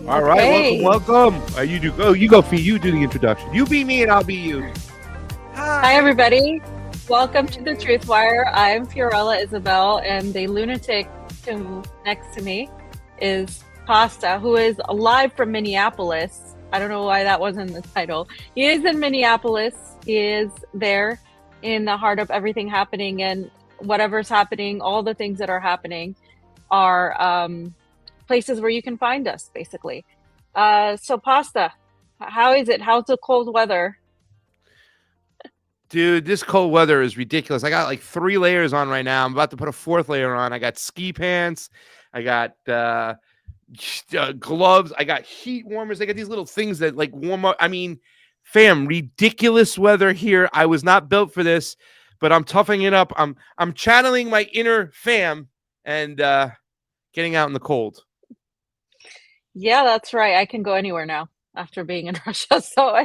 All right, welcome. You do go. You go, Fee. You do the introduction. You be me, and I'll be you. Hi, everybody. Welcome to the TruthWire. I'm Fiorella Isabel, and the lunatic next to me is Pasta, who is live from Minneapolis. I don't know why that wasn't the title. He is in Minneapolis. He is there in the heart of everything happening, and whatever's happening, all the things that are happening are places where you can find us, basically. So Pasta, how is it? How's the cold weather? Dude, this cold weather is ridiculous. I got like 3 layers on right now. I'm about to put a 4th layer on. I got ski pants. I got gloves. I got heat warmers. I got these little things that like warm up. I mean, fam, ridiculous weather here. I was not built for this, but I'm toughing it up. I'm channeling my inner fam and getting out in the cold. Yeah, that's right. I can go anywhere now after being in Russia. So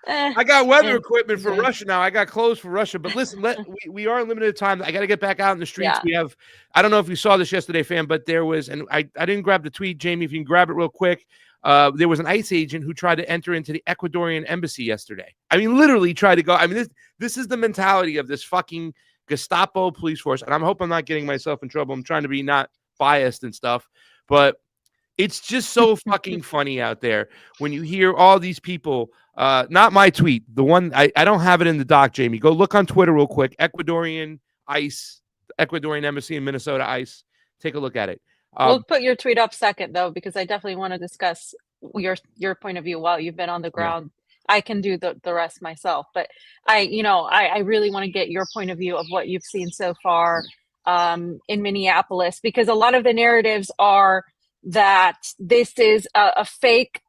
I got weather equipment for Russia now. I got clothes for Russia. But listen, we are limited time. I got to get back out in the streets. Yeah. We have, I don't know if you saw this yesterday, fam, but there was, and I didn't grab the tweet, Jayme, if you can grab it real quick. There was an ICE agent who tried to enter into the Ecuadorian embassy yesterday. I mean, literally tried to go. I mean, this is the mentality of this fucking Gestapo police force. And I hope I'm not getting myself in trouble. I'm trying to be not biased and stuff, but it's just so fucking funny out there when you hear all these people. Not my tweet, the one I don't have it in the doc, Jayme. Go look on Twitter real quick. Ecuadorian ICE, Ecuadorian embassy in Minnesota ICE. Take a look at it. We'll put your tweet up second though, because I definitely want to discuss your point of view while you've been on the ground. Yeah. I can do the rest myself, but I really want to get your point of view of what you've seen so far in Minneapolis, because a lot of the narratives are, that this is a fake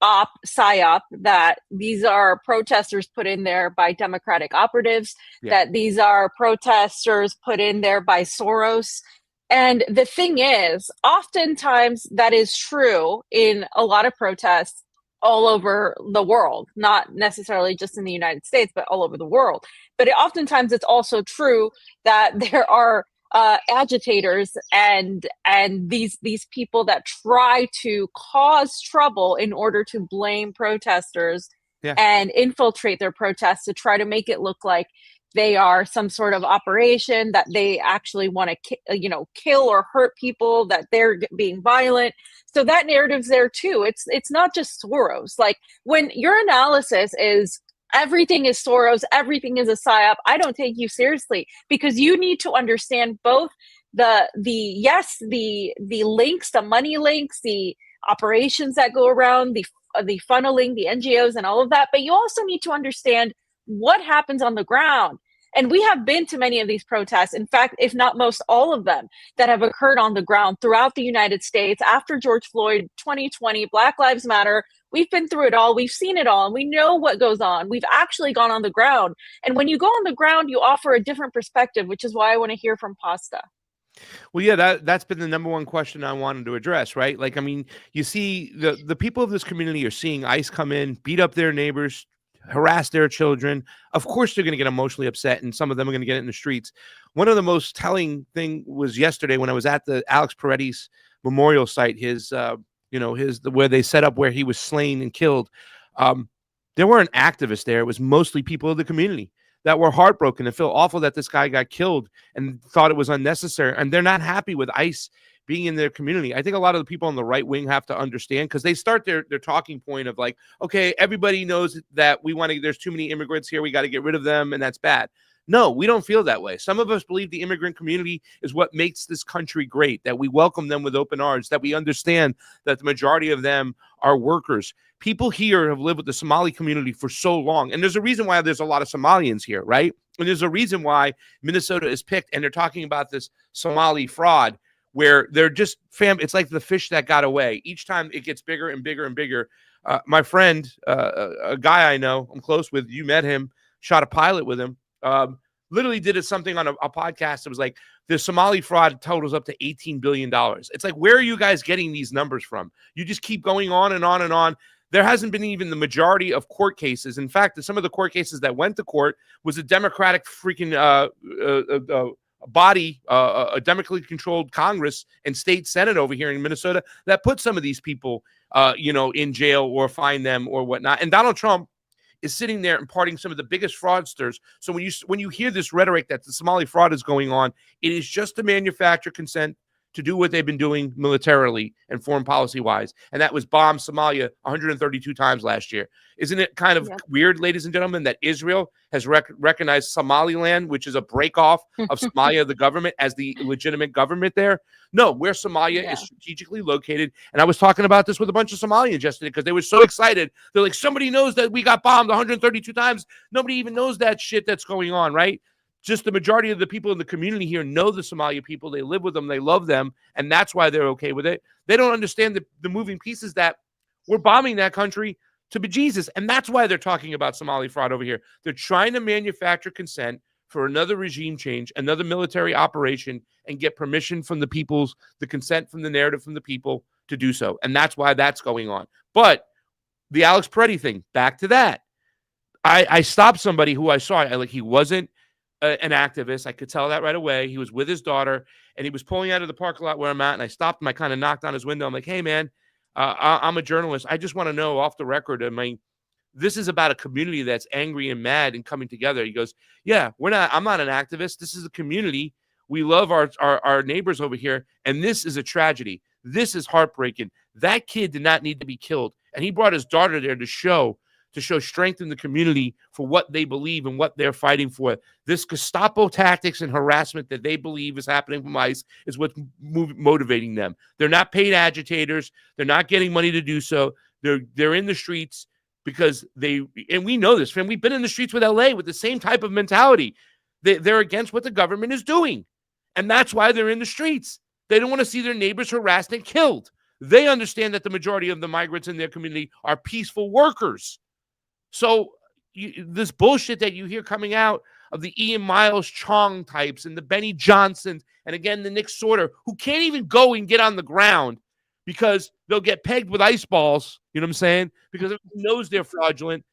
psyop, that these are protesters put in there by Democratic operatives, that these are protesters put in there by Soros. And the thing is, oftentimes that is true in a lot of protests all over the world, not necessarily just in the United States, but all over the world. But oftentimes it's also true that there are agitators and these people that try to cause trouble in order to blame protesters and infiltrate their protests to try to make it look like they are some sort of operation, that they actually want to kill or hurt people, that they're being violent. So that narrative's there too. It's not just Soros. Like, when your analysis is everything is Soros, everything is a psyop, I don't take you seriously, because you need to understand both the links, the money links, the operations that go around, the funneling, the NGOs and all of that. But you also need to understand what happens on the ground. And we have been to many of these protests, in fact, if not most all of them, that have occurred on the ground throughout the United States after George Floyd, 2020, Black Lives Matter. We've been through it all. We've seen it all. And we know what goes on. We've actually gone on the ground. And when you go on the ground, you offer a different perspective, which is why I want to hear from Pasta. Well, yeah, that's been the number one question I wanted to address, right? Like, I mean, you see the people of this community are seeing ICE come in, beat up their neighbors, harass their children. Of course, they're going to get emotionally upset, and some of them are going to get it in the streets. One of the most telling thing was yesterday when I was at the Alex Pretti's memorial site, where they set up where he was slain and killed. There weren't activists there. It was mostly people of the community that were heartbroken and feel awful that this guy got killed and thought it was unnecessary. And they're not happy with ICE being in their community. I think a lot of the people on the right wing have to understand, because they start their talking point of like, okay, everybody knows that there's too many immigrants here, we got to get rid of them, and that's bad. No, we don't feel that way. Some of us believe the immigrant community is what makes this country great, that we welcome them with open arms, that we understand that the majority of them are workers. People here have lived with the Somali community for so long, and there's a reason why there's a lot of Somalians here, right? And there's a reason why Minnesota is picked, and they're talking about this Somali fraud, where they're just it's like the fish that got away. Each time it gets bigger and bigger and bigger. My friend, a guy I know, I'm close with, you met him, shot a pilot with him, literally did something on a podcast. It was like the Somali fraud totals up to $18 billion. It's like, where are you guys getting these numbers from? You just keep going on and on and on. There hasn't been even the majority of court cases. In fact, some of the court cases that went to court was a Democratic freaking body, a democratically controlled Congress and state Senate over here in Minnesota that put some of these people, in jail or fine them or whatnot. And Donald Trump is sitting there imparting some of the biggest fraudsters. So when you hear this rhetoric that the Somali fraud is going on, it is just to manufacture consent to do what they've been doing militarily and foreign policy wise. And that was bomb Somalia 132 times last year. Isn't it kind of weird, ladies and gentlemen, that Israel has recognized Somaliland, which is a break off of Somalia, the government, as the legitimate government there? No, where Somalia is strategically located. And I was talking about this with a bunch of Somalians yesterday because they were so excited. They're like, somebody knows that we got bombed 132 times. Nobody even knows that shit that's going on, right? Just the majority of the people in the community here know the Somalia people. They live with them. They love them. And that's why they're okay with it. They don't understand the moving pieces that we're bombing that country to bejesus. And that's why they're talking about Somali fraud over here. They're trying to manufacture consent for another regime change, another military operation, and get permission from the peoples, the consent from the narrative from the people to do so. And that's why that's going on. But the Alex Pretti thing, back to that. I stopped somebody who I saw. He wasn't an activist. I could tell that right away. He was with his daughter, and he was pulling out of the parking lot where I'm at, and I stopped him. I kind of knocked on his window. I'm like, hey, man, I'm a journalist. I just want to know off the record, this is about a community that's angry and mad and coming together. He goes, yeah, I'm not an activist. This is a community. We love our neighbors over here, and this is a tragedy. This is heartbreaking. That kid did not need to be killed, and he brought his daughter there to show strength in the community for what they believe and what they're fighting for. This Gestapo tactics and harassment that they believe is happening from ICE is what's motivating them. They're not paid agitators. They're not getting money to do so. They're in the streets because and we know this, man. We've been in the streets with LA with the same type of mentality. They're against what the government is doing. And that's why they're in the streets. They don't want to see their neighbors harassed and killed. They understand that the majority of the migrants in their community are peaceful workers. So this bullshit that you hear coming out of the Ian Miles Chong types and the Benny Johnsons, and again, the Nick Sorter, who can't even go and get on the ground because they'll get pegged with ice balls, you know what I'm saying? Because everyone knows they're fraudulent,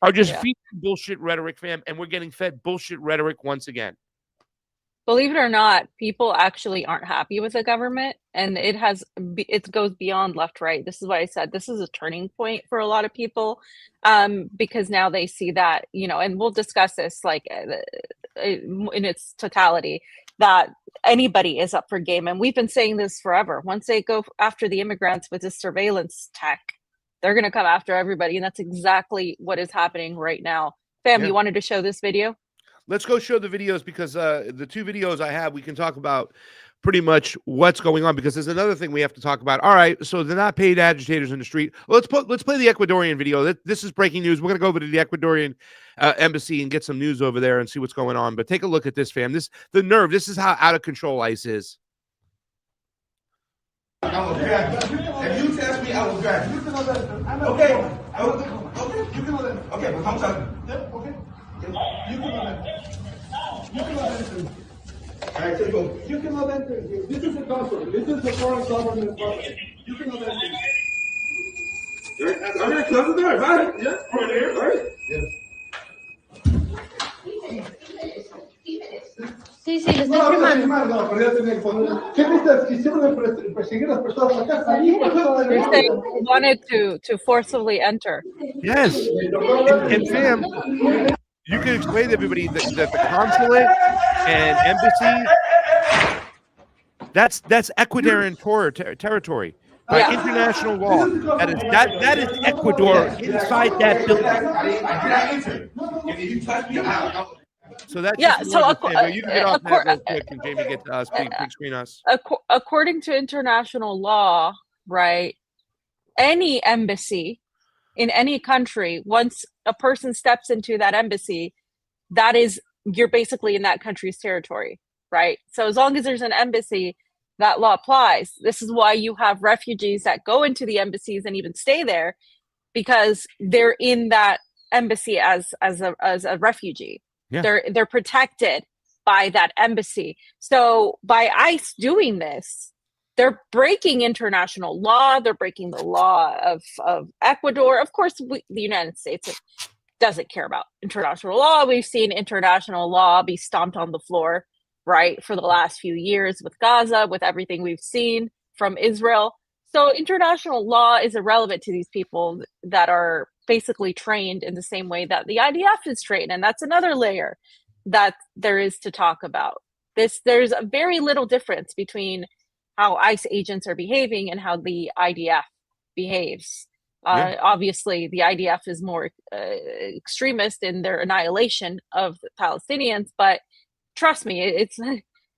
are just feeding bullshit rhetoric, fam, and we're getting fed bullshit rhetoric once again. Believe it or not, people actually aren't happy with the government, and it goes beyond left, right. This is why I said this is a turning point for a lot of people, because now they see that, and we'll discuss this like in its totality, that anybody is up for game. And we've been saying this forever. Once they go after the immigrants with this surveillance tech, they're going to come after everybody. And that's exactly what is happening right now. Fam, you wanted to show this video? Let's go show the videos, because the two videos I have, we can talk about pretty much what's going on, because there's another thing we have to talk about. All right, so they're not paid agitators in the street. Let's play the Ecuadorian video. This is breaking news. We're going to go over to the Ecuadorian embassy and get some news over there and see what's going on. But take a look at this, fam. The nerve. This is how out of control ICE is. I will grab you. If you test me, I will grab you. Okay. Okay. You can let. Okay, but come talk. Okay. You can let. You can let. All right, so go. You can let enter. This is the consulate. This is the foreign government. You can let enter. All right, close the door. Right? Yeah. Over there. All right. Yes. Sí, sí, lo estoy filmando. They say wanted to forcibly enter. Yes. And fam, you can explain to everybody that the consulate and embassy, that's Ecuadorian territory. By international law, that is Ecuador inside that building. If you touch me, So that's you can get off that real quick, and Jayme get to us, big screen us. According to international law, right? Any embassy in any country, once a person steps into that embassy, you're basically in that country's territory, right? So as long as there's an embassy, that law applies. This is why you have refugees that go into the embassies and even stay there, because they're in that embassy as a refugee. Yeah. They're protected by that embassy. So by ICE doing this, they're breaking international law. They're breaking the law of Ecuador. Of course, the United States doesn't care about international law. We've seen international law be stomped on the floor, right, for the last few years with Gaza, with everything we've seen from Israel. So international law is irrelevant to these people that are basically trained in the same way that the IDF is trained. And that's another layer that there is to talk about. There's a very little difference between how ICE agents are behaving and how the IDF behaves. Obviously, the IDF is more extremist in their annihilation of the Palestinians, but trust me,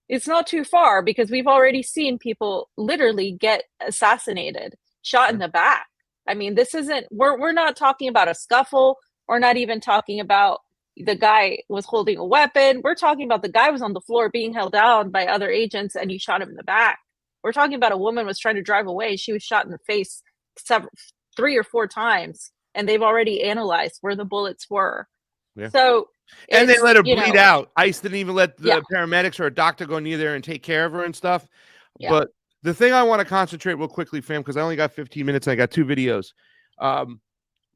it's not too far, because we've already seen people literally get assassinated, shot in the back. I mean, we're not talking about a scuffle. We're not even talking about the guy was holding a weapon. We're talking about the guy was on the floor being held down by other agents and you shot him in the back. We're talking about a woman was trying to drive away. She was shot in the face 3 or 4 times, and they've already analyzed where the bullets were. Yeah. So, and they let her bleed out. ICE didn't even let the paramedics or a doctor go near there and take care of her and stuff. Yeah. But the thing I want to concentrate real quickly, fam, because I only got 15 minutes and I got 2 videos.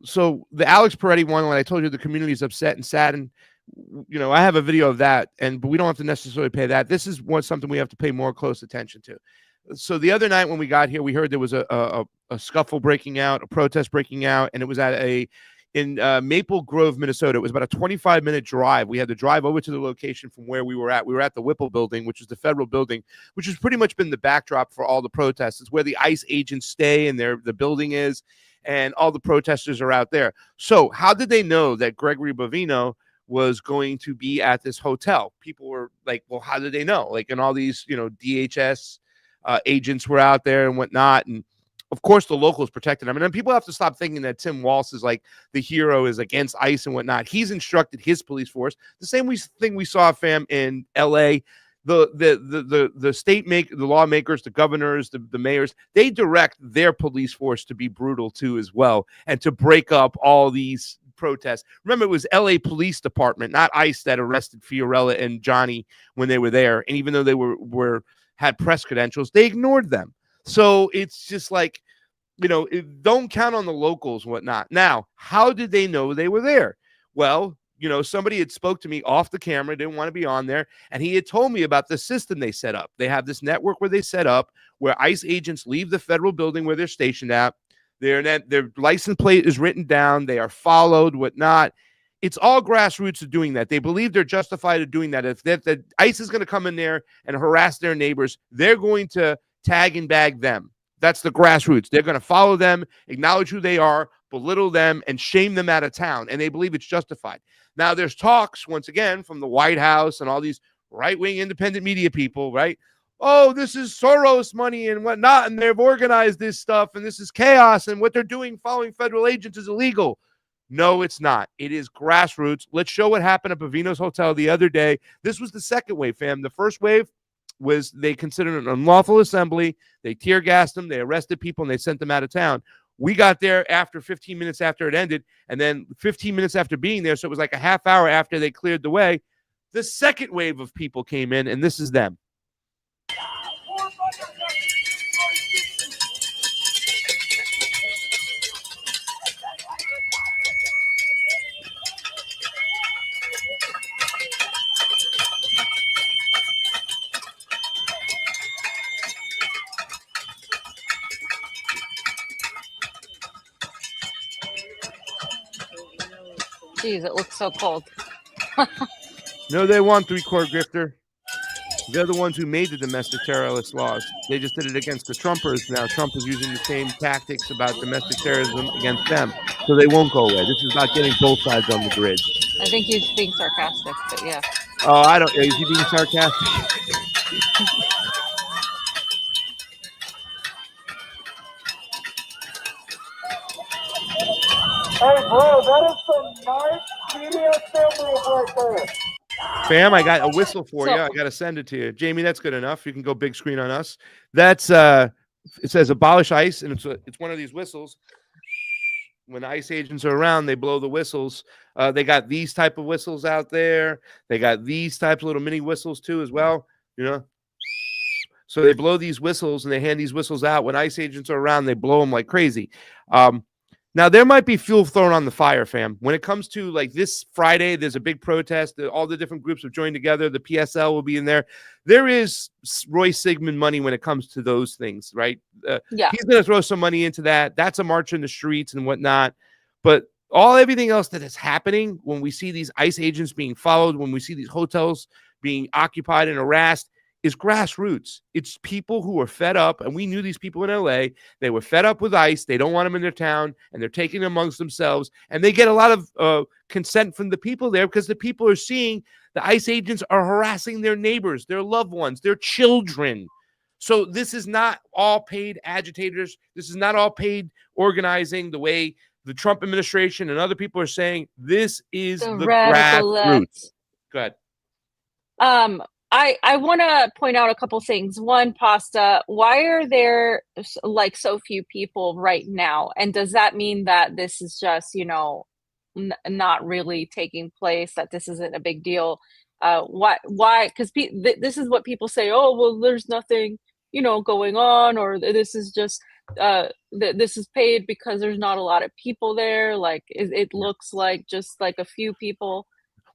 So the Alex Pretti one, when I told you the community is upset and saddened, I have a video of that, but we don't have to necessarily pay that. This is something we have to pay more close attention to. So the other night when we got here, we heard there was a scuffle breaking out, a protest breaking out, and it was in Maple Grove, Minnesota. It was about a 25-minute drive. We had to drive over to the location from where we were at. We were at the Whipple building, which is the federal building, which has pretty much been the backdrop for all the protests. It's where the ICE agents stay, and the building is, and all the protesters are out there. So how did they know that Gregory Bovino was going to be at this hotel? People were like, well, how did they know? And all these, DHS agents were out there and whatnot. And of course, the locals protected him. And then people have to stop thinking that Tim Walz is like the hero, is against ICE and whatnot. He's instructed his police force. The same thing we saw, fam, in LA. the lawmakers, the governors, the mayors, they direct their police force to be brutal too as well, and to break up all these protests. Remember, it was LA Police Department, not ICE, that arrested Fiorella and Johnny when they were there. And even though they had press credentials, they ignored them. So it's just like, don't count on the locals, whatnot. Now, how did they know they were there? Well, somebody had spoke to me off the camera, didn't want to be on there, and he had told me about the system they set up. They have this network where they set up where ICE agents leave the federal building where they're stationed at. Their license plate is written down. They are followed, whatnot. It's all grassroots of doing that. They believe they're justified of doing that. If the ICE is going to come in there and harass their neighbors, they're going to tag and bag them. That's the grassroots. They're going to follow them, acknowledge who they are, belittle them, and shame them out of town. And they believe it's justified. Now, there's talks, once again, from the White House and all these right-wing independent media people, right? Oh, this is Soros money and whatnot, and they've organized this stuff, and this is chaos, and what they're doing following federal agents is illegal. No, it's not. It is grassroots. Let's show what happened at Bavino's Hotel the other day. This was the second wave, fam. The first wave was they considered an unlawful assembly. They tear gassed them. They arrested people, and they sent them out of town. We got there after 15 minutes after it ended, and then 15 minutes after being there, so it was like a half hour after they cleared the way, the second wave of people came in, and this is them. Jeez, it looks so cold. No, they want three-court grifter. They're the ones who made the domestic terrorist laws. They just did it against the Trumpers. Now Trump is using the same tactics about domestic terrorism against them, so they won't go away. This is about getting both sides on the grid. I think he's being sarcastic, but yeah. Oh, I don't. Is he being sarcastic? Hey, bro, that is some nice media film right there. Fam, I got a whistle for you. I got to send it to you. Jayme, that's good enough. You can go big screen on us. That's it says abolish ICE, and it's one of these whistles. When ICE agents are around, they blow the whistles. They got these type of whistles out there. They got these types of little mini whistles too as well, So they blow these whistles, and they hand these whistles out. When ICE agents are around, they blow them like crazy. Now, there might be fuel thrown on the fire, fam. When it comes to like this Friday, there's a big protest. All the different groups have joined together. The PSL will be in there. There is Roy Sigmund money when it comes to those things, right? Yeah. He's going to throw some money into that. That's a march in the streets and whatnot. But everything else that is happening when we see these ICE agents being followed, when we see these hotels being occupied and harassed, is grassroots. It's people who are fed up, and we knew these people in LA. They were fed up with ICE. They don't want them in their town, and they're taking them amongst themselves. And they get a lot of consent from the people there because the people are seeing the ICE agents are harassing their neighbors, their loved ones, their children. So this is not all paid agitators. This is not all paid organizing the way the Trump administration and other people are saying. This is the grassroots. Go ahead. I want to point out a couple things. One, Pasta, why are there like so few people right now? And does that mean that this is just, not really taking place, that this isn't a big deal? Why? Because this is what people say. Oh, well, there's nothing, going on, or this is just, this is paid because there's not a lot of people there. Like it looks like just like a few people.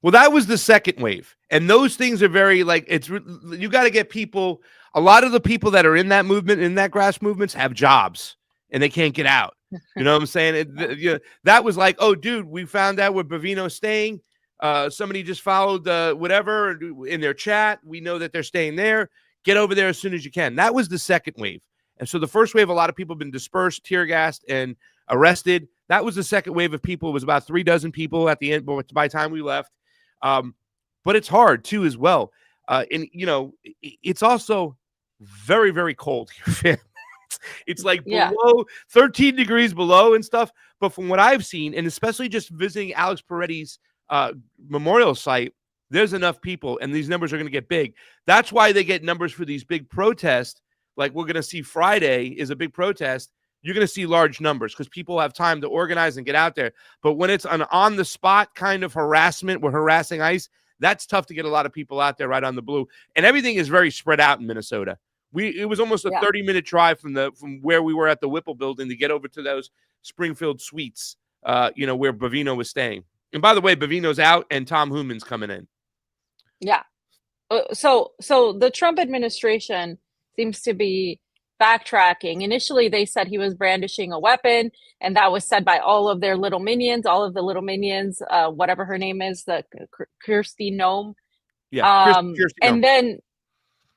Well, that was the second wave. And those things are very you got to get people. A lot of the people that are in that movement, in that grass movements, have jobs and they can't get out. You know what I'm saying? That was like, oh, dude, we found out where Bavino's staying. Somebody just followed whatever in their chat. We know that they're staying there. Get over there as soon as you can. That was the second wave. And so the first wave, a lot of people have been dispersed, tear gassed, and arrested. That was the second wave of people. It was about 36 people at the end by the time we left. But it's hard too as well. And it's also very, very cold here. It's like below 13 degrees below and stuff. But from what I've seen, and especially just visiting Alex Pretti's memorial site, there's enough people, and these numbers are going to get big. That's why they get numbers for these big protests. Like we're going to see Friday is a big protest. You're going to see large numbers because people have time to organize and get out there. But when it's an on-the-spot kind of harassment, we're harassing ICE, that's tough to get a lot of people out there right on the blue. And everything is very spread out in Minnesota. It was almost a 30-minute drive from where we were at the Whipple building to get over to those Springfield suites, where Bavino was staying. And by the way, Bavino's out and Tom Hooman's coming in. Yeah. So the Trump administration seems to be backtracking. Initially, they said he was brandishing a weapon, and that was said by all of their little minions, whatever her name is, the Kirsty Nome. Yeah.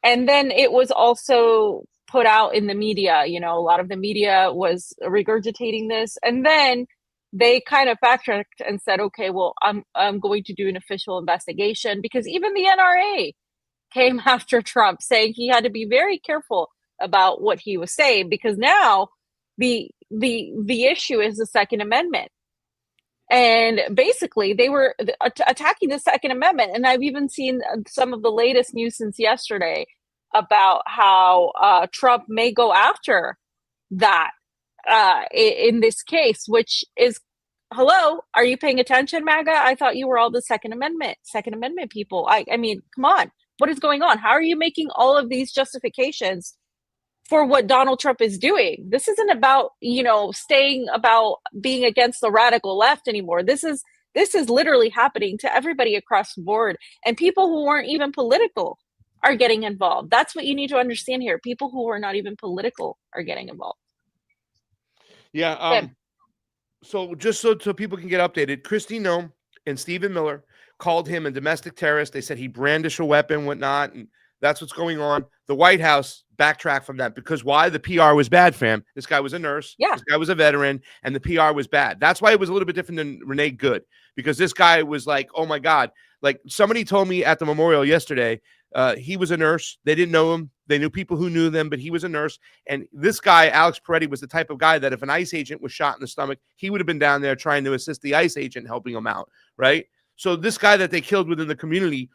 And then it was also put out in the media. A lot of the media was regurgitating this, and then they kind of backtracked and said, okay, well, I'm going to do an official investigation, because even the NRA came after Trump, saying he had to be very careful about what he was saying, because now the issue is the Second Amendment. And basically they were attacking the Second Amendment. And I've even seen some of the latest news since yesterday about how Trump may go after that in this case, which is, hello, are you paying attention, MAGA? I thought you were all the Second Amendment people. I mean, come on. What is going on? How are you making all of these justifications for what Donald Trump is doing? This isn't about, staying about being against the radical left anymore. This is literally happening to everybody across the board. And people who weren't even political are getting involved. That's what you need to understand here. People who are not even political are getting involved. Yeah. So just so people can get updated, Kristi Noem and Stephen Miller called him a domestic terrorist. They said he brandished a weapon, whatnot, and that's what's going on. The White House backtracked from that because why? The PR was bad, fam. This guy was a nurse. Yeah. This guy was a veteran, and the PR was bad. That's why it was a little bit different than Renee Good, because this guy was like, oh my God. Like somebody told me at the memorial yesterday, he was a nurse. They didn't know him. They knew people who knew them, but he was a nurse. And this guy, Alex Pretti, was the type of guy that if an ICE agent was shot in the stomach, he would have been down there trying to assist the ICE agent, helping him out, right? So this guy that they killed within the community,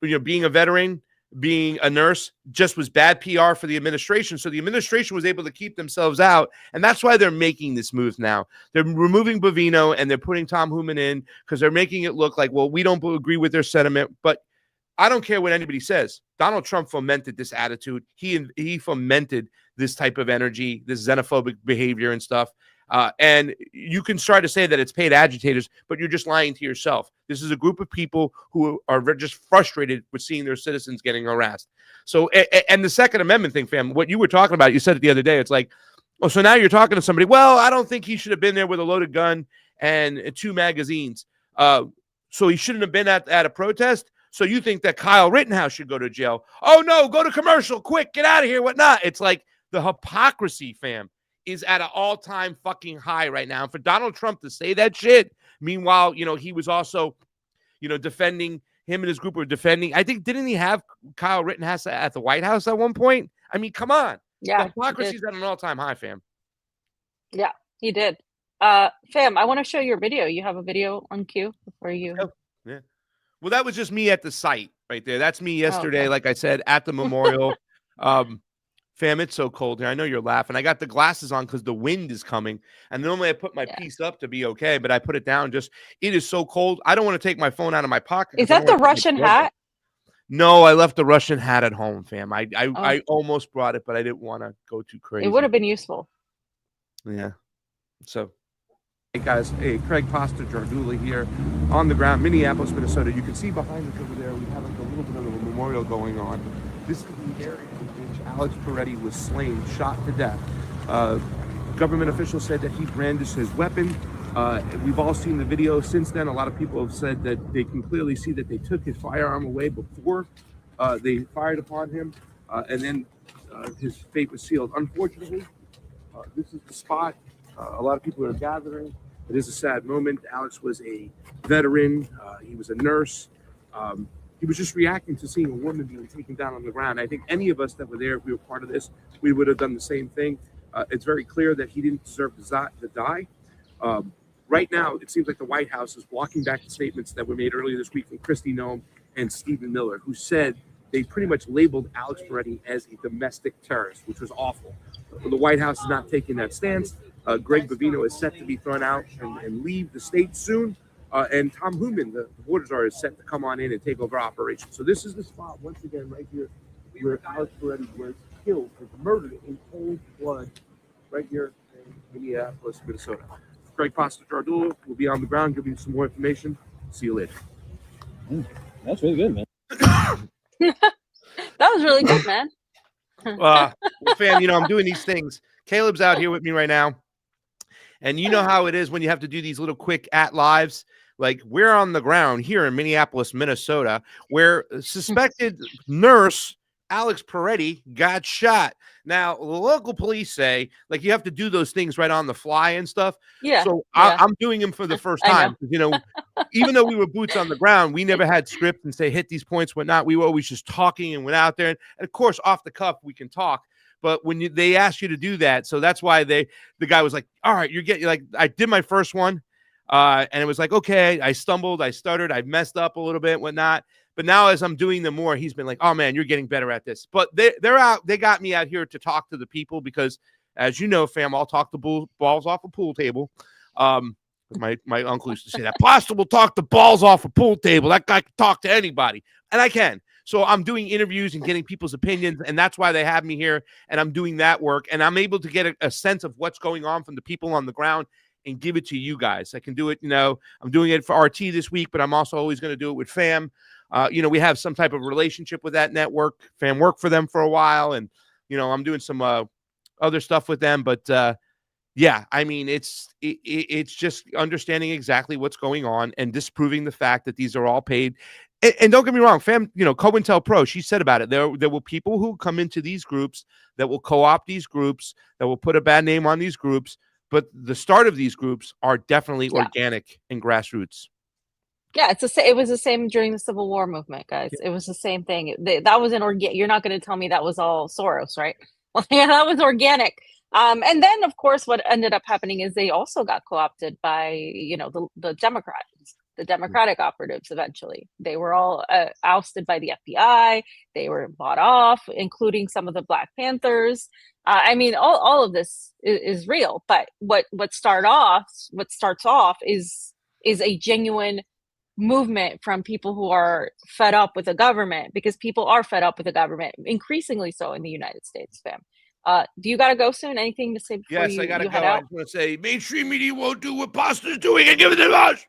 being a veteran, being a nurse, just was bad PR for the administration. So the administration was able to keep themselves out. And that's why they're making this move now. They're removing Bavino and they're putting Tom Hooman in because they're making it look like, well, we don't agree with their sentiment. But I don't care what anybody says. Donald Trump fomented this attitude. He fomented this type of energy, this xenophobic behavior and stuff. And you can start to say that it's paid agitators, but you're just lying to yourself. This is a group of people who are just frustrated with seeing their citizens getting harassed. So, and the Second Amendment thing, fam, what you were talking about, you said it the other day. It's like, oh, so now you're talking to somebody. Well, I don't think he should have been there with a loaded gun and 2 magazines. So he shouldn't have been at a protest. So you think that Kyle Rittenhouse should go to jail? Oh no, go to commercial, quick, get out of here, whatnot. It's like the hypocrisy, fam, is at an all-time fucking high right now. And for Donald Trump to say that shit, meanwhile, he was also, defending, him and his group were defending. I think, didn't he have Kyle Rittenhouse at the White House at one point? I mean, come on. Yeah. The hypocrisy is at an all-time high, fam. Yeah, he did. Fam, I want to show your video. You have a video on cue before you. Oh, yeah. Well, that was just me at the site right there. That's me yesterday, okay. Like I said, at the memorial. Fam, it's so cold here. I know you're laughing. I got the glasses on because the wind is coming. And normally I put my piece up to be okay, but I put it down. It is so cold. I don't want to take my phone out of my pocket. Is that the Russian hat? No, I left the Russian hat at home, fam. I almost brought it, but I didn't want to go too crazy. It would have been useful. Yeah. So, hey guys, Craig Pasta Jardula here on the ground, Minneapolis, Minnesota. You can see behind us over there, we have like a little bit of a memorial going on. This is the area in which Alex Pretti was slain, shot to death. Government officials said that he brandished his weapon. We've all seen the video since then. A lot of people have said that they can clearly see that they took his firearm away before they fired upon him, and then his fate was sealed. Unfortunately, this is the spot. A lot of people are gathering. It is a sad moment. Alex was a veteran. He was a nurse. He was just reacting to seeing a woman being taken down on the ground. I think any of us that were there, if we were part of this, we would have done the same thing. It's very clear that he didn't deserve to die. Right now, it seems like the White House is walking back the statements that were made earlier this week from Kristi Noem and Stephen Miller, who said they pretty much labeled Alex Pretti as a domestic terrorist, which was awful. The White House is not taking that stance. Greg Bovino is set to be thrown out and leave the state soon. And Tom Hooman, the border czar, is set to come on in and take over operations. So this is the spot, once again, right here, where Alex Pretti was killed, was murdered in cold blood, right here in Minneapolis, Minnesota. Greg Pasta-Jardula will be on the ground, giving you some more information. See you later. That's really good, man. That was really good, man. Well, fam, you know, I'm doing these things. Caleb's out here with me right now. And you know how it is when you have to do these little quick lives. Like, we're on the ground here in Minneapolis, Minnesota, where suspected nurse Alex Pretti got shot. Now, the local police say, like, you have to do those things right on the fly and stuff. Yeah. So I'm doing them for the first time. You know, even though we were boots on the ground, we never had script and say, hit these points, whatnot. We were always just talking and went out there. And of course, off the cuff, we can talk. But when they ask you to do that, so that's why the guy was like, all right, you're getting, like, I did my first one. And it was like, okay, I stumbled, I stuttered, I messed up a little bit, whatnot. But now as I'm doing them more, he's been like, oh, man, you're getting better at this. But they're out. They got me out here to talk to the people because, as you know, fam, I'll talk the balls off a pool table. My uncle used to say that. Pasta will talk the balls off a pool table. That guy can talk to anybody. And I can. So I'm doing interviews and getting people's opinions, and that's why they have me here, and I'm doing that work. And I'm able to get a sense of what's going on from the people on the ground and give it to you guys. I can do it, you know, I'm doing it for RT this week, but I'm also always going to do it with FAM. You know, we have some type of relationship with that network. FAM worked for them for a while, and, you know, I'm doing some other stuff with them. But, yeah, I mean, it's just understanding exactly what's going on and disproving the fact that these are all paid. And don't get me wrong, fam, you know, COINTELPRO, she said about it. There will people who come into these groups that will co-opt these groups, that will put a bad name on these groups. But the start of these groups are definitely organic and grassroots. Yeah, it was the same during the Civil War movement, guys. It was the same thing. That was an organic. You're not going to tell me that was all Soros, right? Well, yeah, that was organic. And then, of course, what ended up happening is they also got co-opted by, you know, the Democrats, the Democratic operatives. Eventually, they were all ousted by the FBI. They were bought off, including some of the Black Panthers. I mean, all of this is real. But what starts off is a genuine movement from people who are fed up with the government, because people are fed up with the government, increasingly so in the United States, fam. Do you got to go soon? Anything to say before I got to go. out? I just want to say, mainstream media won't do what Pasta's doing and give it to us.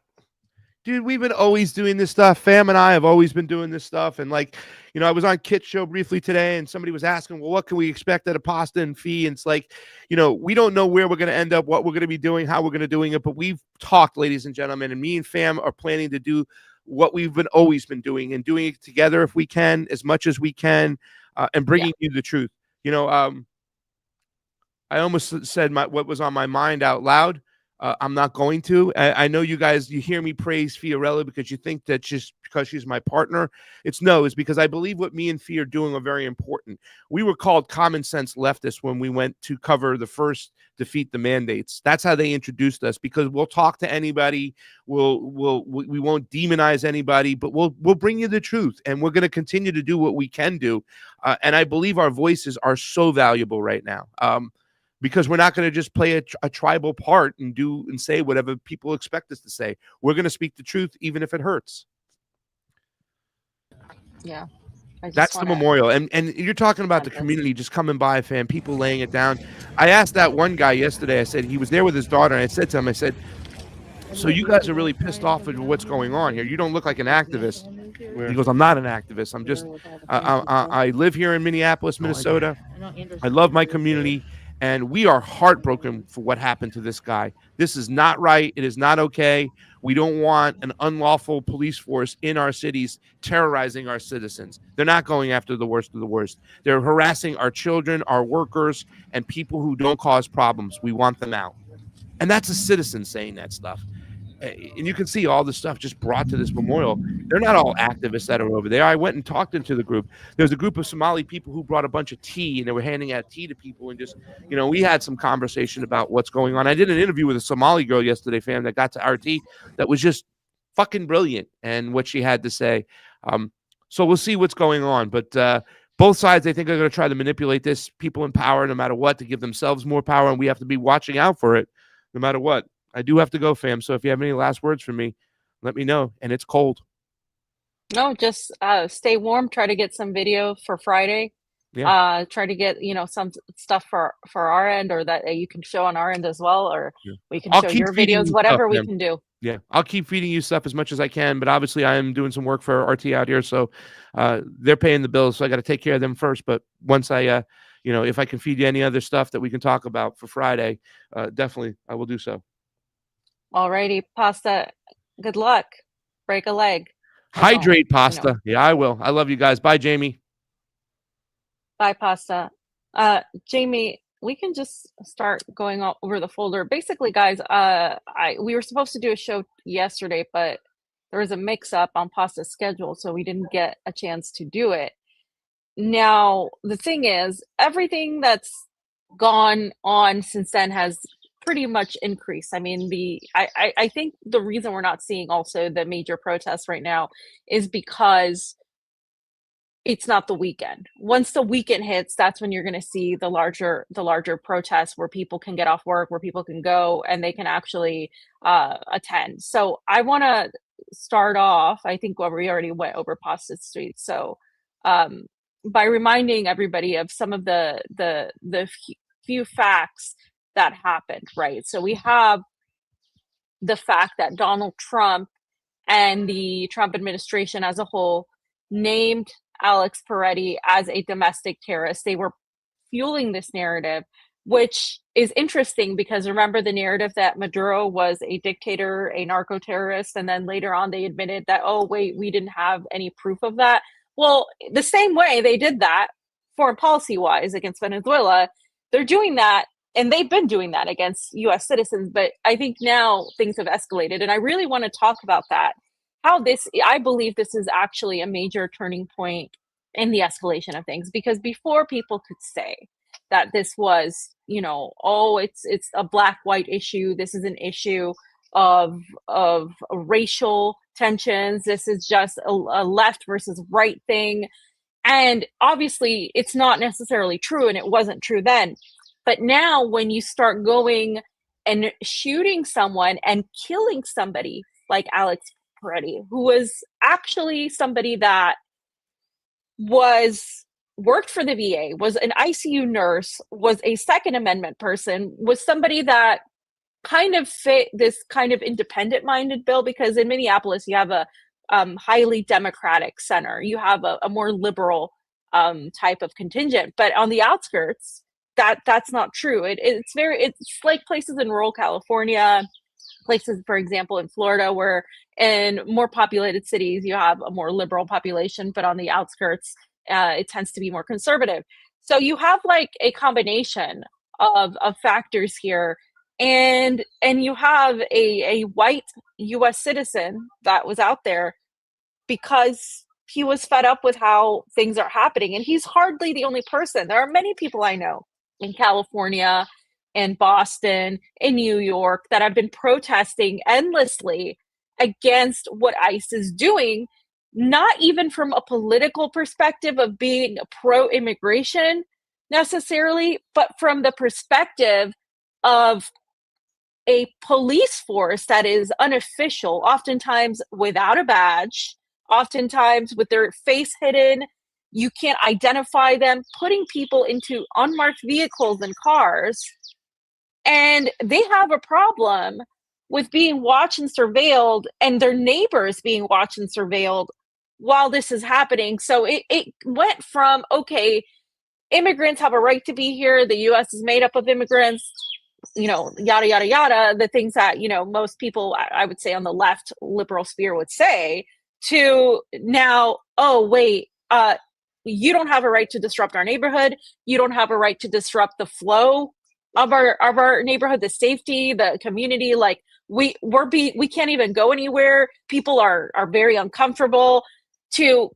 Dude, we've been always doing this stuff. Fam and I have always been doing this stuff. And, like, you know, I was on Kit's show briefly today, and somebody was asking, well, what can we expect at a Pasta and Fee? And it's like, you know, we don't know where we're going to end up, what we're going to be doing, how we're going to doing it. But we've talked, ladies and gentlemen, and me and Fam are planning to do what we've always been doing, and doing it together if we can, as much as we can, and bringing you the truth. You know, I almost said what was on my mind out loud. I'm not going to. I know you guys, you hear me praise Fiorella because you think that just because she's my partner. It's because I believe what me and Fee are doing are very important. We were called common sense leftists when we went to cover the first Defeat the Mandates. That's how they introduced us, because we'll talk to anybody. We won't demonize anybody, but we'll bring you the truth, and we're going to continue to do what we can do. And I believe our voices are so valuable right now. Because we're not going to just play a tribal part and do and say whatever people expect us to say. We're going to speak the truth, even if it hurts. Yeah. That's the memorial. And you're talking about the community just coming by, fam, people laying it down. I asked that one guy yesterday, I said, he was there with his daughter, and I said to him, I said, so you guys are really pissed off at what's going on here. You don't look like an activist. He goes, I'm not an activist. I'm just, I live here in Minneapolis, Minnesota. I love my community. And we are heartbroken for what happened to this guy. This is not right. It is not okay. We don't want an unlawful police force in our cities terrorizing our citizens. They're not going after the worst of the worst. They're harassing our children, our workers, and people who don't cause problems. We want them out. And that's a citizen saying that stuff. And you can see all the stuff just brought to this memorial. They're not all activists that are over there. I went and talked into the group. There's a group of Somali people who brought a bunch of tea, and they were handing out tea to people. And just, you know, we had some conversation about what's going on. I did an interview with a Somali girl yesterday, fam, that got to RT that was just fucking brilliant, and what she had to say. So we'll see what's going on. But both sides, I think, are going to try to manipulate this people in power no matter what to give themselves more power. And we have to be watching out for it no matter what. I do have to go, fam. So if you have any last words for me, let me know. And it's cold. No, just stay warm. Try to get some video for Friday. Yeah. Try to get, some stuff for our end, or that you can show on our end as well, or we can I'll show keep your feeding videos, you whatever stuff, we man. can do. Yeah, I'll keep feeding you stuff as much as I can, but obviously I am doing some work for RT out here, so they're paying the bills, so I got to take care of them first. But once I, if I can feed you any other stuff that we can talk about for Friday, definitely I will do so. Alrighty, Pasta. Good luck. Break a leg. Hydrate, Pasta. Yeah, I will. I love you guys. Bye, Jayme. Bye, Pasta. Jayme, we can just start going over the folder. Basically, guys, we were supposed to do a show yesterday, but there was a mix-up on Pasta's schedule, so we didn't get a chance to do it. Now, the thing is, everything that's gone on since then has pretty much increased. I mean, I think the reason we're not seeing also the major protests right now is because it's not the weekend. Once the weekend hits, that's when you're going to see the larger protests where people can get off work, where people can go and they can actually attend. So I want to start off, I think we already went over Pasta Street. So by reminding everybody of some of the few facts that happened, right? So we have the fact that Donald Trump and the Trump administration as a whole named Alex Pretti as a domestic terrorist. They were fueling this narrative, which is interesting because remember the narrative that Maduro was a dictator, a narco-terrorist, and then later on they admitted that, oh, wait, we didn't have any proof of that. Well, the same way they did that foreign policy-wise against Venezuela, they're doing that, and they've been doing that against U.S. citizens, but I think now things have escalated, and I really want to talk about that. I believe this is actually a major turning point in the escalation of things, because before people could say that this was, it's a black-white issue. This is an issue of racial tensions. This is just a left versus right thing. And obviously it's not necessarily true, and it wasn't true then. But now when you start going and shooting someone and killing somebody like Alex Pretti, who was actually somebody that worked for the VA, was an ICU nurse, was a Second Amendment person, was somebody that kind of fit this kind of independent-minded bill, because in Minneapolis you have a highly Democratic center. You have a more liberal type of contingent, but on the outskirts, that's not true. It's like places in rural California, places, for example, in Florida, where in more populated cities, you have a more liberal population, but on the outskirts, it tends to be more conservative. So you have like a combination of factors here. And you have a white US citizen that was out there because he was fed up with how things are happening. And he's hardly the only person. There are many people I know in California, in Boston, in New York, that have been protesting endlessly against what ICE is doing, not even from a political perspective of being pro-immigration necessarily, but from the perspective of a police force that is unofficial, oftentimes without a badge, oftentimes with their face hidden. You can't identify them, putting people into unmarked vehicles and cars. And they have a problem with being watched and surveilled, and their neighbors being watched and surveilled while this is happening. So it went from, okay, immigrants have a right to be here, the US is made up of immigrants, yada, yada, yada, the things that, most people, I would say on the left liberal sphere would say, to now, oh, wait, you don't have a right to disrupt our neighborhood. You don't have a right to disrupt the flow of our neighborhood, the safety, the community. Like we can't even go anywhere. People are very uncomfortable. To,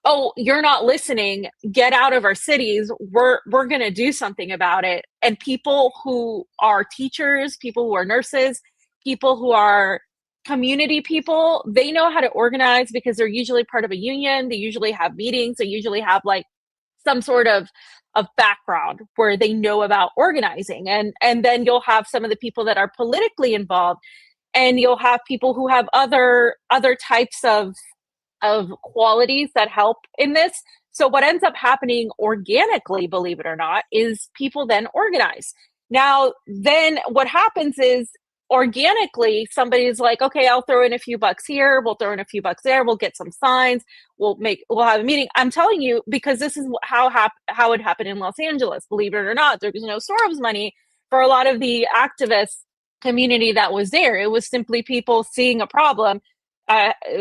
oh, you're not listening, get out of our cities. We're going to do something about it. And people who are teachers, people who are nurses, people who are community people, they know how to organize because they're usually part of a union. They usually have meetings. They usually have like some sort of background where they know about organizing. And then you'll have some of the people that are politically involved, and you'll have people who have other types of qualities that help in this. So what ends up happening organically, believe it or not, is people then organize. Now, then what happens is organically somebody's like, okay, I'll throw in a few bucks here, we'll throw in a few bucks there, we'll get some signs, we'll have a meeting. I'm telling you, because this is how it happened in Los Angeles. Believe it or not, there was no Soros money for a lot of the activist community that was there. It was simply people seeing a problem,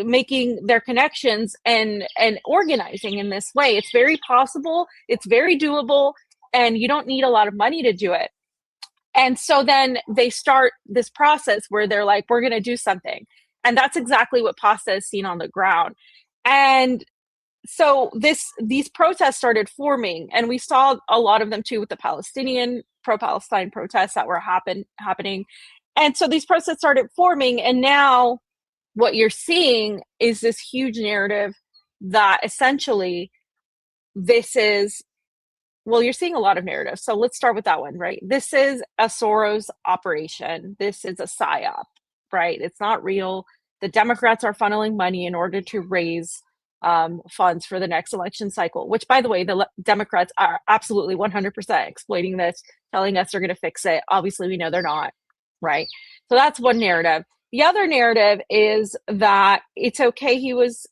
making their connections and organizing in this way. It's very possible, it's very doable, and you don't need a lot of money to do it. And so then they start this process where they're like, we're going to do something. And that's exactly what Pasta has seen on the ground. And so these protests started forming, and we saw a lot of them too with the Palestinian pro-Palestine protests that were happening. And so these protests started forming, and now what you're seeing is this huge narrative that essentially this is, well, you're seeing a lot of narratives. So let's start with that one, right? This is a Soros operation. This is a psyop, right? It's not real. The Democrats are funneling money in order to raise funds for the next election cycle, which, by the way, the Democrats are absolutely 100% exploiting this, telling us they're going to fix it. Obviously, we know they're not, right? So that's one narrative. The other narrative is that it's okay he was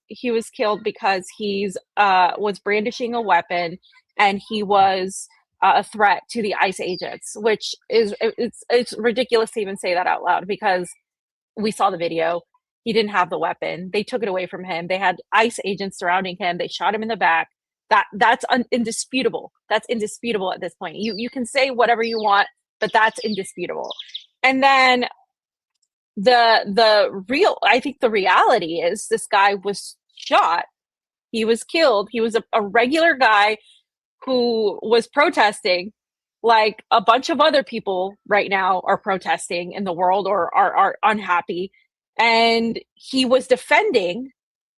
killed because he's was brandishing a weapon, and he was a threat to the ICE agents, which is it's ridiculous to even say that out loud, because we saw the video. He didn't have the weapon. They took it away from him. They had ICE agents surrounding him. They shot him in the back. That's indisputable. That's indisputable at this point. You can say whatever you want, but that's indisputable. And then I think the reality is this guy was shot. He was killed. He was a regular guy who was protesting like a bunch of other people right now are protesting in the world, or are unhappy. And he was defending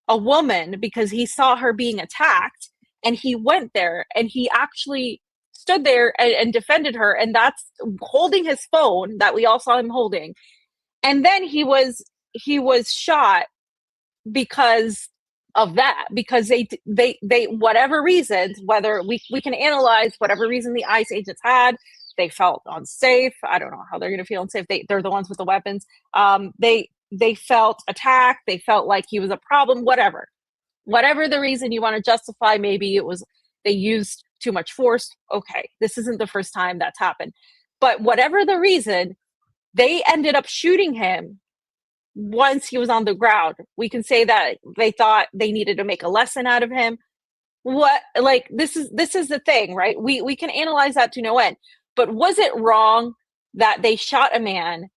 a woman because he saw her being attacked, and he went there and he actually stood there and defended her. And that's holding his phone that we all saw him holding. And then he was shot because of that, because they whatever reasons, whether we can analyze whatever reason the ICE agents had, they felt unsafe. I don't know how they're going to feel unsafe. They're the ones with the weapons. They felt attacked. They felt like he was a problem. Whatever the reason you want to justify, maybe it was they used too much force. Okay, this isn't the first time that's happened. But whatever the reason, they ended up shooting him once he was on the ground. We can say that they thought they needed to make a lesson out of him. This is the thing, right? We can analyze that to no end. But was it wrong that they shot a man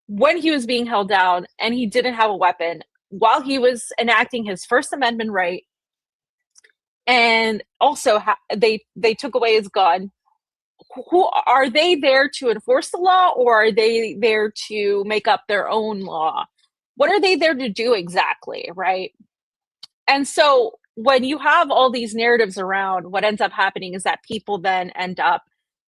when he was being held down and he didn't have a weapon, while he was enacting his First Amendment right? And also they took away his gun. Who are they there to enforce the law, or are they there to make up their own law? What are they there to do exactly, right? And so when you have all these narratives around, what ends up happening is that people then end up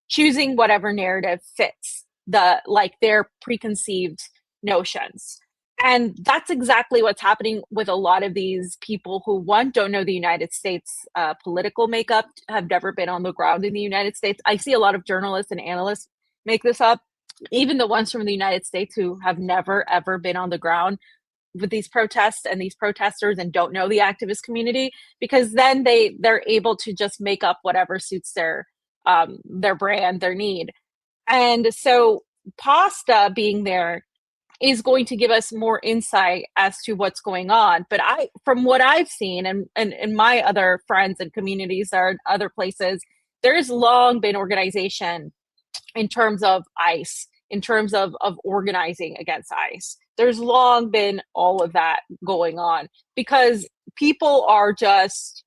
choosing whatever narrative fits their preconceived notions. And that's exactly what's happening with a lot of these people who, one, don't know the United States political makeup, have never been on the ground in the United States. I see a lot of journalists and analysts make this up, even the ones from the United States who have never, ever been on the ground with these protests and these protesters and don't know the activist community, because then they're able to just make up whatever suits their brand, their need. And so Pasta being there is going to give us more insight as to what's going on. But from what I've seen and my other friends and communities are in other places, there's long been organization in terms of ICE, in terms of organizing against ICE. There's long been all of that going on, because people are just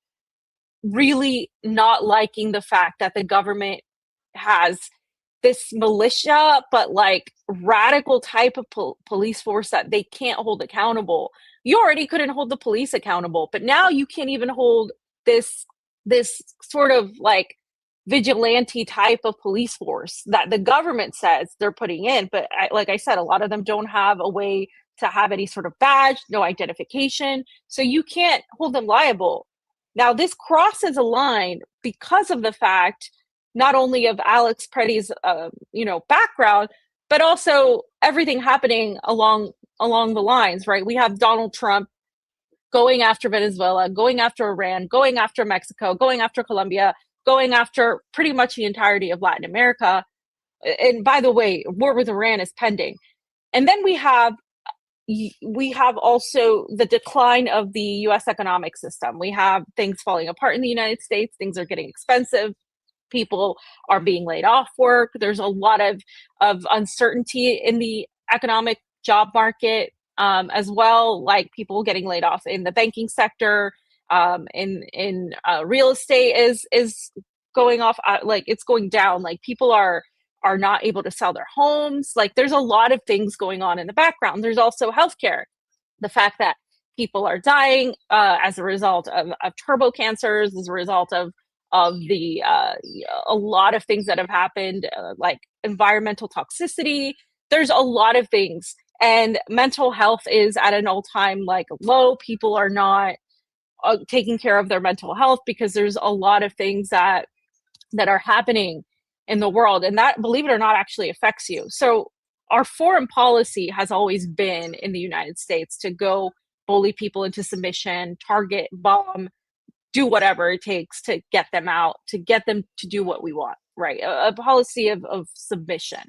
really not liking the fact that the government has this militia, but like radical type of police force that they can't hold accountable. You already couldn't hold the police accountable, but now you can't even hold this sort of like vigilante type of police force that the government says they're putting in. But like I said, a lot of them don't have a way to have any sort of badge, no identification. So you can't hold them liable. Now, this crosses a line because of the fact not only of Alex Pretti's, background, but also everything happening along the lines, right? We have Donald Trump going after Venezuela, going after Iran, going after Mexico, going after Colombia, going after pretty much the entirety of Latin America. And by the way, war with Iran is pending. And then we have also the decline of the U.S. economic system. We have things falling apart in the United States. Things are getting expensive. People are being laid off work. There's a lot of uncertainty in the economic job market as well, like people getting laid off in the banking sector, in real estate is going off, like it's going down. Like people are not able to sell their homes. Like there's a lot of things going on in the background. There's also healthcare. The fact that people are dying as a result of turbo cancers, as a result of the a lot of things that have happened, like environmental toxicity. There's a lot of things, and mental health is at an all-time like low. People are not taking care of their mental health because there's a lot of things that are happening in the world, and that, believe it or not, actually affects you. So our foreign policy has always been in the United States to go bully people into submission, target, bomb, do whatever it takes to get them out, to get them to do what we want, right? A policy of submission.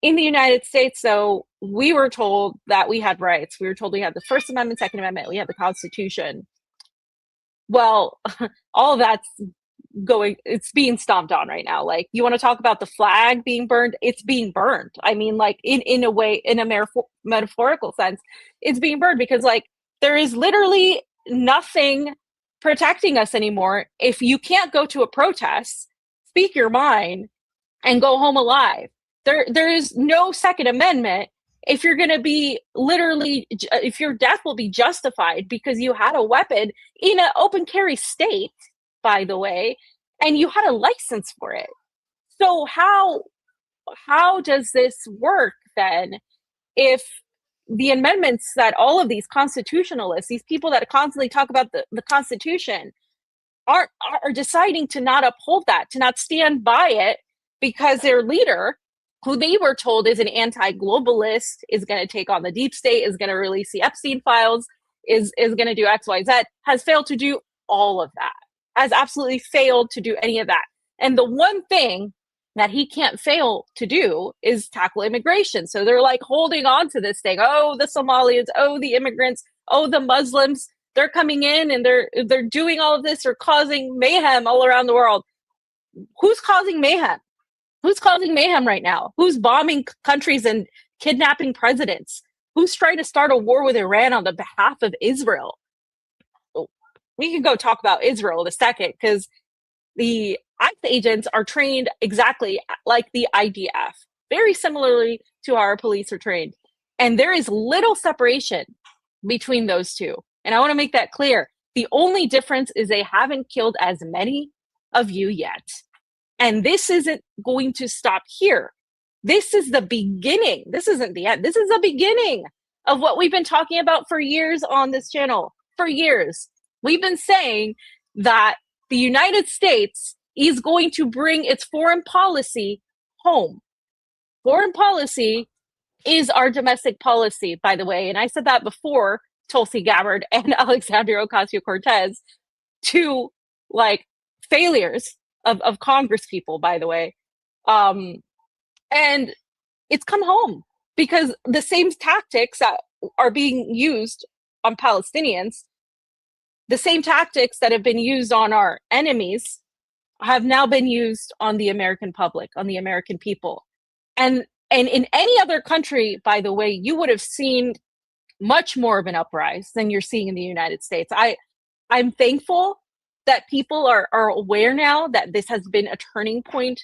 In the United States, though, we were told that we had rights. We were told we had the First Amendment, Second Amendment, we had the Constitution. Well, all of that's it's being stomped on right now. Like, you want to talk about the flag being burned? It's being burned. I mean, like in a way, in a metaphorical sense, it's being burned because like there is literally nothing protecting us anymore. If you can't go to a protest, speak your mind, and go home alive, there is no Second Amendment. If you're going to be literally, if your death will be justified because you had a weapon in an open carry state, by the way, and you had a license for it. So how does this work then if the amendments that all of these constitutionalists, these people that constantly talk about the Constitution, are deciding to not uphold that, to not stand by it, because their leader, who they were told is an anti-globalist, is going to take on the deep state, is going to release the Epstein files, is going to do X, Y, Z, has failed to do all of that, has absolutely failed to do any of that. And the one thing that he can't fail to do is tackle immigration. So they're like holding on to this thing. Oh, the Somalians, oh, the immigrants, oh, the Muslims, they're coming in and they're doing all of this. They're causing mayhem all around the world. Who's causing mayhem? Who's causing mayhem right now? Who's bombing countries and kidnapping presidents? Who's trying to start a war with Iran on the behalf of Israel? We can go talk about Israel in a second, because the ICE agents are trained exactly like the IDF, very similarly to how our police are trained. And there is little separation between those two. And I want to make that clear. The only difference is they haven't killed as many of you yet. And this isn't going to stop here. This is the beginning. This isn't the end. This is the beginning of what we've been talking about for years on this channel. For years. We've been saying that the United States is going to bring its foreign policy home. Foreign policy is our domestic policy, by the way. And I said that before Tulsi Gabbard and Alexandria Ocasio-Cortez, two like failures of Congress people, by the way. And it's come home because the same tactics that are being used on Palestinians, the same tactics that have been used on our enemies, have now been used on the American public, on the American people. And in any other country, by the way, you would have seen much more of an uprise than you're seeing in the United States. I'm thankful that people are aware now that this has been a turning point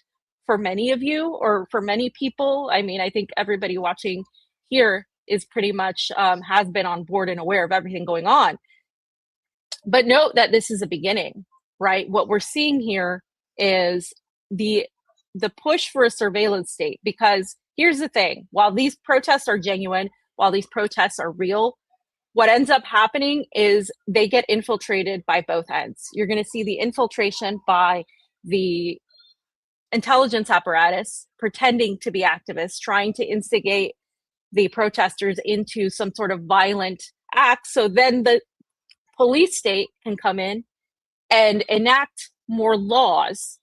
for many of you, or for many people. I mean, I think everybody watching here is pretty much has been on board and aware of everything going on. But note that this is a beginning, right? What we're seeing here is the push for a surveillance state, because here's the thing: while these protests are genuine, while these protests are real, what ends up happening is they get infiltrated by both ends. You're going to see the infiltration by the intelligence apparatus pretending to be activists, trying to instigate the protesters into some sort of violent act. So then the police state can come in and enact more laws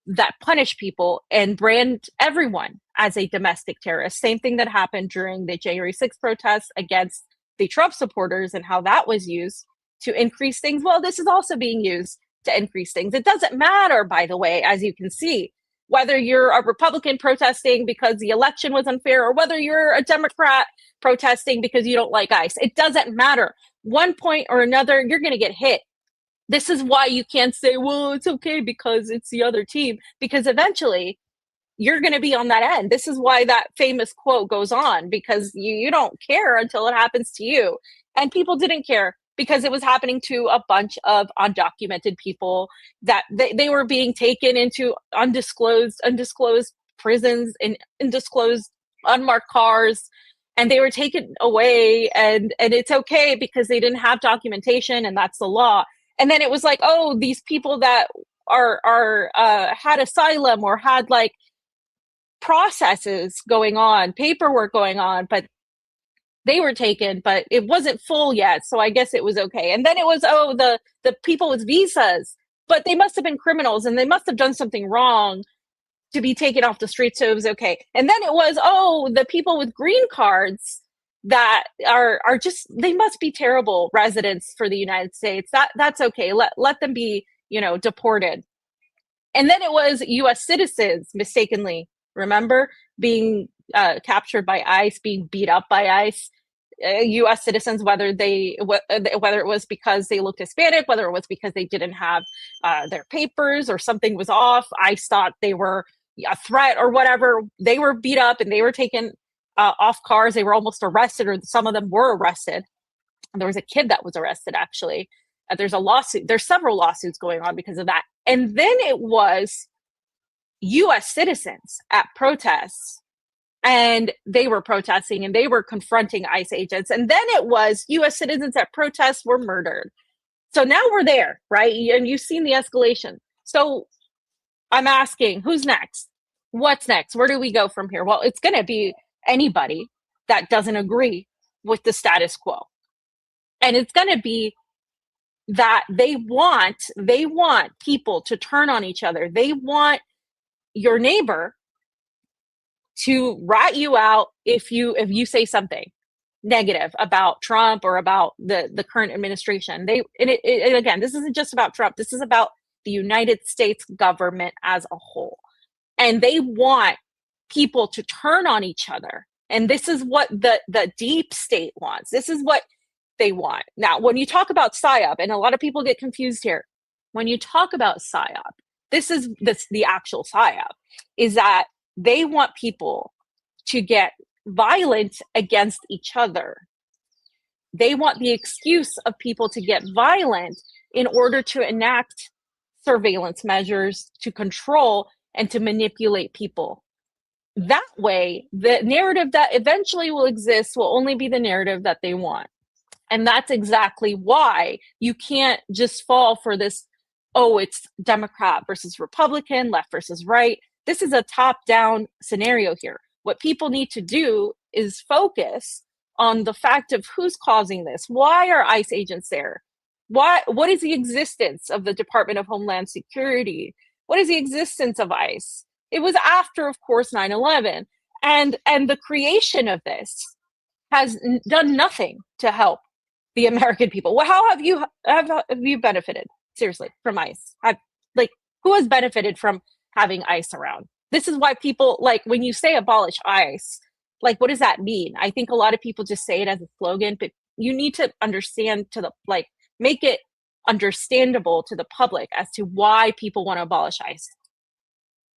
that punish people and brand everyone as a domestic terrorist. Same thing that happened during the January 6th protests against the Trump supporters, and how that was used to increase things. Well, this is also being used to increase things. It doesn't matter, by the way, as you can see, whether you're a Republican protesting because the election was unfair, or whether you're a Democrat protesting because you don't like ICE. It doesn't matter. One point or another, you're going to get hit. This is why you can't say, well, it's okay because it's the other team, because eventually you're going to be on that end. This is why that famous quote goes on, because you don't care until it happens to you. And people didn't care because it was happening to a bunch of undocumented people, that they were being taken into undisclosed prisons and undisclosed unmarked cars, and they were taken away, and it's okay because they didn't have documentation, and that's the law. And then it was like, oh, these people that are had asylum or had like processes going on, paperwork going on, but they were taken, but it wasn't full yet, so I guess it was okay. And then it was, oh, the people with visas, but they must have been criminals and they must have done something wrong to be taken off the street, so it was okay. And then it was, oh, the people with green cards that are just, they must be terrible residents for the United States. That's okay. Let them be, deported. And then it was US citizens mistakenly, remember, being captured by ICE, being beat up by ICE. U.S. citizens, whether it was because they looked Hispanic, whether it was because they didn't have their papers or something was off, ICE thought they were a threat or whatever. They were beat up and they were taken off cars. They were almost arrested, or some of them were arrested. And there was a kid that was arrested, actually. There's a lawsuit. There's several lawsuits going on because of that. And then it was U.S. citizens at protests, and they were protesting and they were confronting ICE agents. And then it was U.S. citizens at protests were murdered. So now we're there, right? And you've seen the escalation. So I'm asking, who's next? What's next? Where do we go from here? Well, it's going to be anybody that doesn't agree with the status quo. And it's going to be that they want people to turn on each other. They want your neighbor to rat you out if you say something negative about Trump or about the current administration. And again, this isn't just about Trump. This is about the United States government as a whole. And they want people to turn on each other. And this is what the deep state wants. This is what they want. Now, when you talk about PSYOP, and a lot of people get confused here, when you talk about PSYOP, this is the actual PSYOP, is that they want people to get violent against each other. They want the excuse of people to get violent in order to enact surveillance measures to control and to manipulate people. That way, the narrative that eventually will exist will only be the narrative that they want. And that's exactly why you can't just fall for this, oh, it's Democrat versus Republican, left versus right. This is a top-down scenario here. What people need to do is focus on the fact of who's causing this. Why are ICE agents there? What is the existence of the Department of Homeland Security? What is the existence of ICE? It was after, of course, 9/11. And the creation of this has done nothing to help the American people. Well, how have you benefited, seriously, from ICE? Who has benefited from having ICE around? This is why people, when you say abolish ICE, what does that mean? I think a lot of people just say it as a slogan, but you need to understand make it understandable to the public as to why people want to abolish ICE.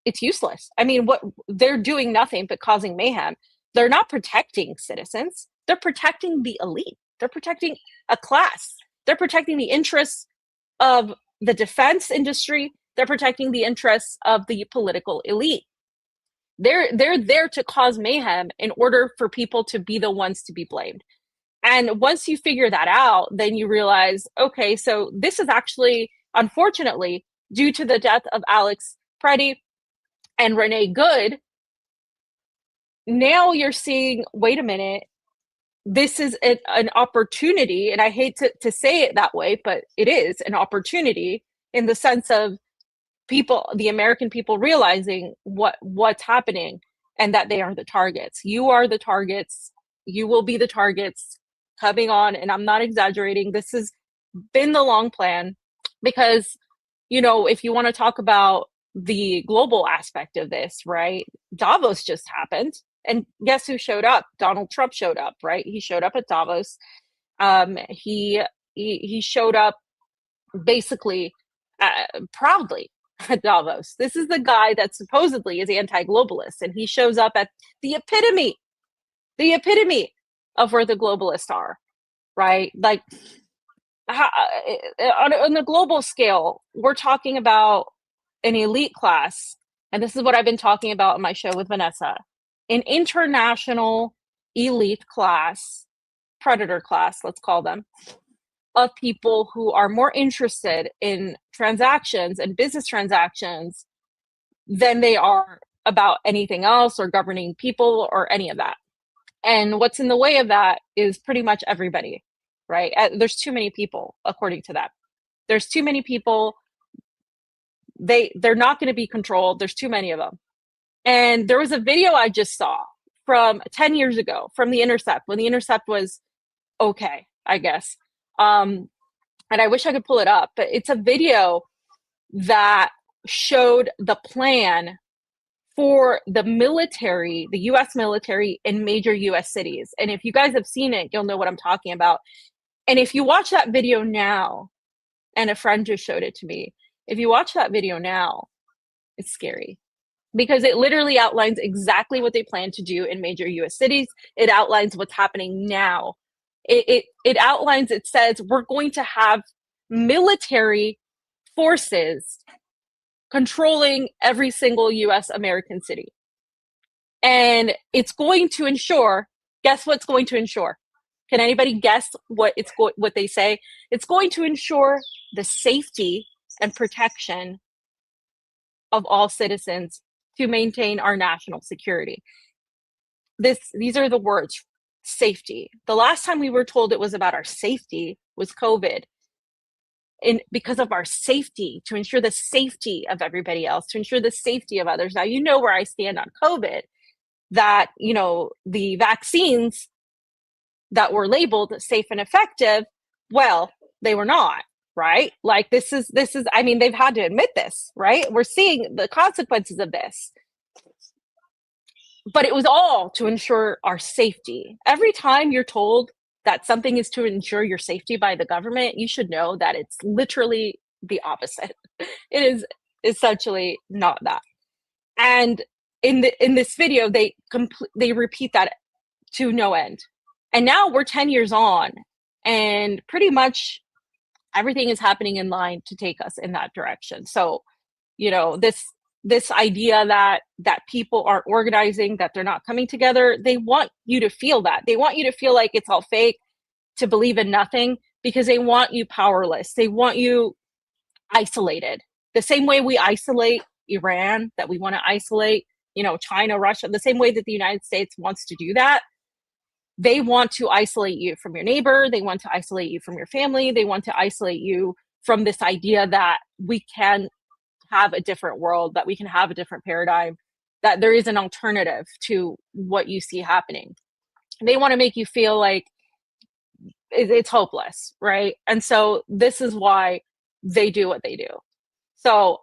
it's useless. I mean, what they're doing nothing but causing mayhem. They're not protecting citizens. They're protecting the elite. They're protecting a class. They're protecting the interests of the defense industry. They're protecting the interests of the political elite. They're there to cause mayhem in order for people to be the ones to be blamed. And once you figure that out, then you realize, okay, so this is actually, unfortunately, due to the death of Alex Pretti and Renee Good, now you're seeing, wait a minute, this is an opportunity, and I hate to say it that way, but it is an opportunity in the sense of people, the American people, realizing what's happening and that they are the targets. You are the targets. You will be the targets coming on, and I'm not exaggerating. This has been the long plan because, you know, if you want to talk about the global aspect of this, right? Davos just happened. And guess who showed up? Donald Trump showed up, right? He showed up at Davos. He showed up basically proudly at Davos. This is the guy that supposedly is anti-globalist, and he shows up at the epitome of where the globalists are, right? Like on the global scale, we're talking about an elite class, and this is what I've been talking about in my show with Vanessa, an international elite class, predator class, let's call them, of people who are more interested in transactions and business transactions than they are about anything else or governing people or any of that. And what's in the way of that is pretty much everybody, right? There's too many people, according to that. There's too many people. They're not going to be controlled. There's too many of them. And there was a video I just saw from 10 years ago from The Intercept, when The Intercept was okay, I guess. And I wish I could pull it up, but it's a video that showed the plan for the military, the US military in major US cities. And if you guys have seen it, you'll know what I'm talking about. And if you watch that video now, and a friend just showed it to me, if you watch that video now, it's scary because it literally outlines exactly what they plan to do in major US cities. It outlines what's happening now. It outlines, it says, we're going to have military forces controlling every single US American city. And it's going to ensure, guess what's going to ensure? Can anybody guess what they say? It's going to ensure the safety and protection of all citizens to maintain our national security. These are the words, safety. The last time we were told it was about our safety was COVID. And because of our safety, to ensure the safety of everybody else, to ensure the safety of others. Now, you know where I stand on COVID, that, you know, the vaccines that were labeled safe and effective, well, they were not, right? Like this is, I mean, they've had to admit this, right? We're seeing the consequences of this. But it was all to ensure our safety. Every time you're told that something is to ensure your safety by the government, you should know that it's literally the opposite. It is essentially not that. And in this video, they repeat that to no end. And now we're 10 years on, and pretty much everything is happening in line to take us in that direction. So, you know, this idea that people aren't organizing, that they're not coming together, they want you to feel that. They want you to feel like it's all fake, to believe in nothing, because they want you powerless. They want you isolated. The same way we isolate Iran, that we want to isolate, you know, China, Russia, the same way that the United States wants to do that. They want to isolate you from your neighbor. They want to isolate you from your family. They want to isolate you from this idea that we can have a different world, that we can have a different paradigm, that there is an alternative to what you see happening. They want to make you feel like it's hopeless, right? And so this is why they do what they do. So,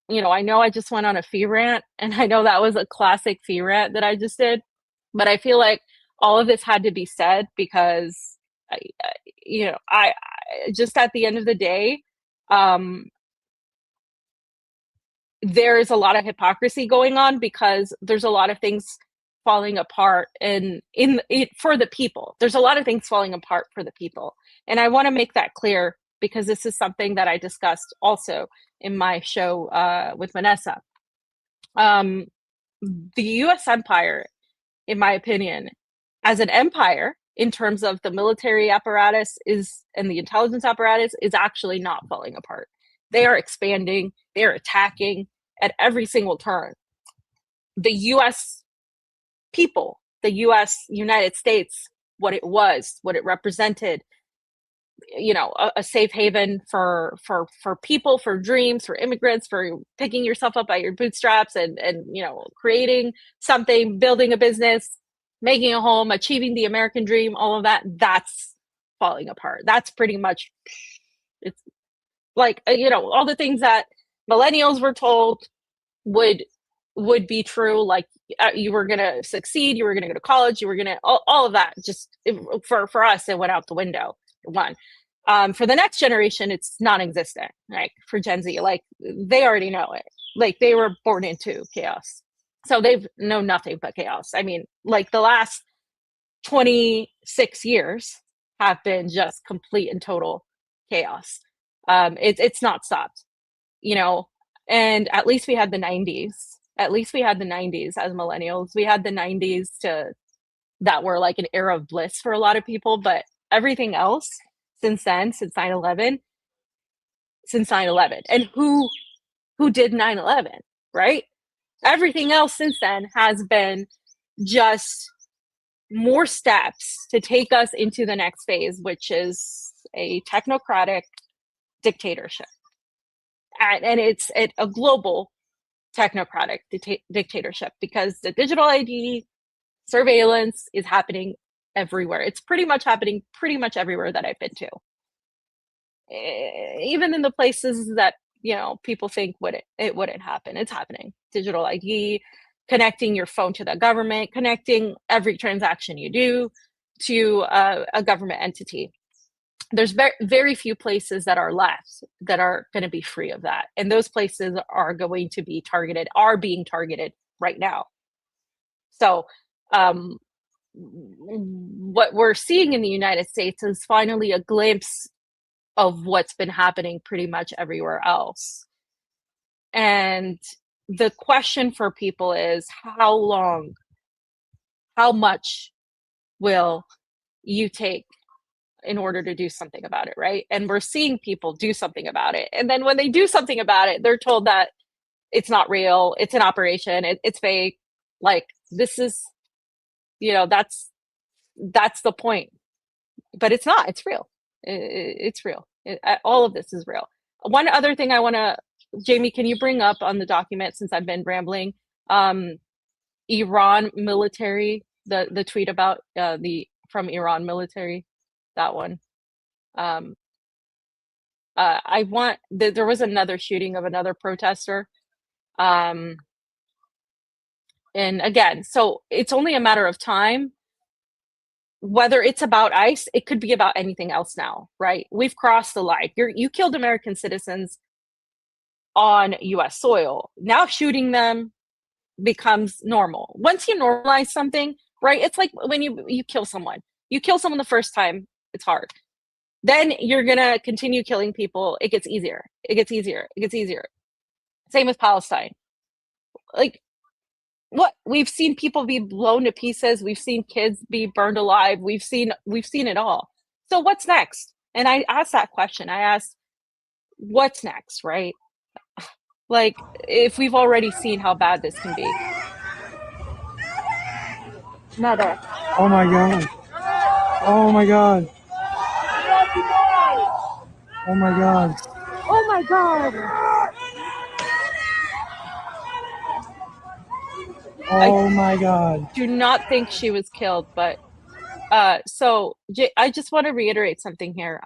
you know I just went on a fee rant, and I know that was a classic fee rant that I just did, but I feel like all of this had to be said because, I just at the end of the day, there's a lot of hypocrisy going on because there's a lot of things falling apart and in it for the people. There's a lot of things falling apart for the people. And I want to make that clear because this is something that I discussed also in my show with Vanessa. The US empire, in my opinion, as an empire in terms of the military apparatus and the intelligence apparatus is actually not falling apart. They are expanding, they're attacking at every single turn. The US people, the United States, what it was, what it represented, you know, a safe haven for people, for dreams, for immigrants, for picking yourself up by your bootstraps and you know, creating something, building a business, making a home, achieving the American dream, all of that, that's falling apart. That's pretty much, it's like, you know, all the things that millennials were told would be true, like you were going to succeed, you were going to go to college, you were going to, all of that, just for us, it went out the window. One. For the next generation, it's non-existent, right? For Gen Z, like they already know it. Like they were born into chaos. So they've known nothing but chaos. I mean, like the last 26 years have been just complete and total chaos. It's not stopped, you know, and at least we had the 90s. At least we had the 90s as millennials. We had the 90s that were like an era of bliss for a lot of people, but everything else since then, since 9/11, and who did 9/11, right? Everything else since then has been just more steps to take us into the next phase, which is a technocratic dictatorship. And it's a global technocratic dictatorship because the digital ID surveillance is happening everywhere. It's pretty much happening pretty much everywhere that I've been to. Even in the places that, you know, people think it wouldn't happen. It's happening. Digital ID, connecting your phone to the government, connecting every transaction you do to a government entity. There's very few places that are left that are going to be free of that. And those places are going to be being targeted right now. So what we're seeing in the United States is finally a glimpse of what's been happening pretty much everywhere else. And the question for people is, how much will you take in order to do something about it, right? And we're seeing people do something about it. And then when they do something about it, they're told that it's not real, it's an operation, it's fake. Like, this is, you know, that's the point. But it's not, it's real. It's real. All of this is real. One other thing I want to, Jayme, can you bring up on the document, since I've been rambling, Iran military, the tweet about from Iran military, that one. There was another shooting of another protester. And again, so it's only a matter of time. Whether it's about ICE, it could be about anything else now, right? We've crossed the line. You killed American citizens on US soil. Now shooting them becomes normal. Once you normalize something, right? It's like when you kill someone. You kill someone the first time, it's hard. Then you're going to continue killing people. It gets easier. It gets easier. It gets easier. Same with Palestine. Like, what we've seen people be blown to pieces. We've seen kids be burned alive. We've seen it all. So what's next? And I asked that question. I asked, what's next, right? Like, if we've already seen how bad this can be. Mother. Oh my God. Oh my God. Oh my God. Oh my God. Oh my God. Do not think she was killed, but so I just want to reiterate something here.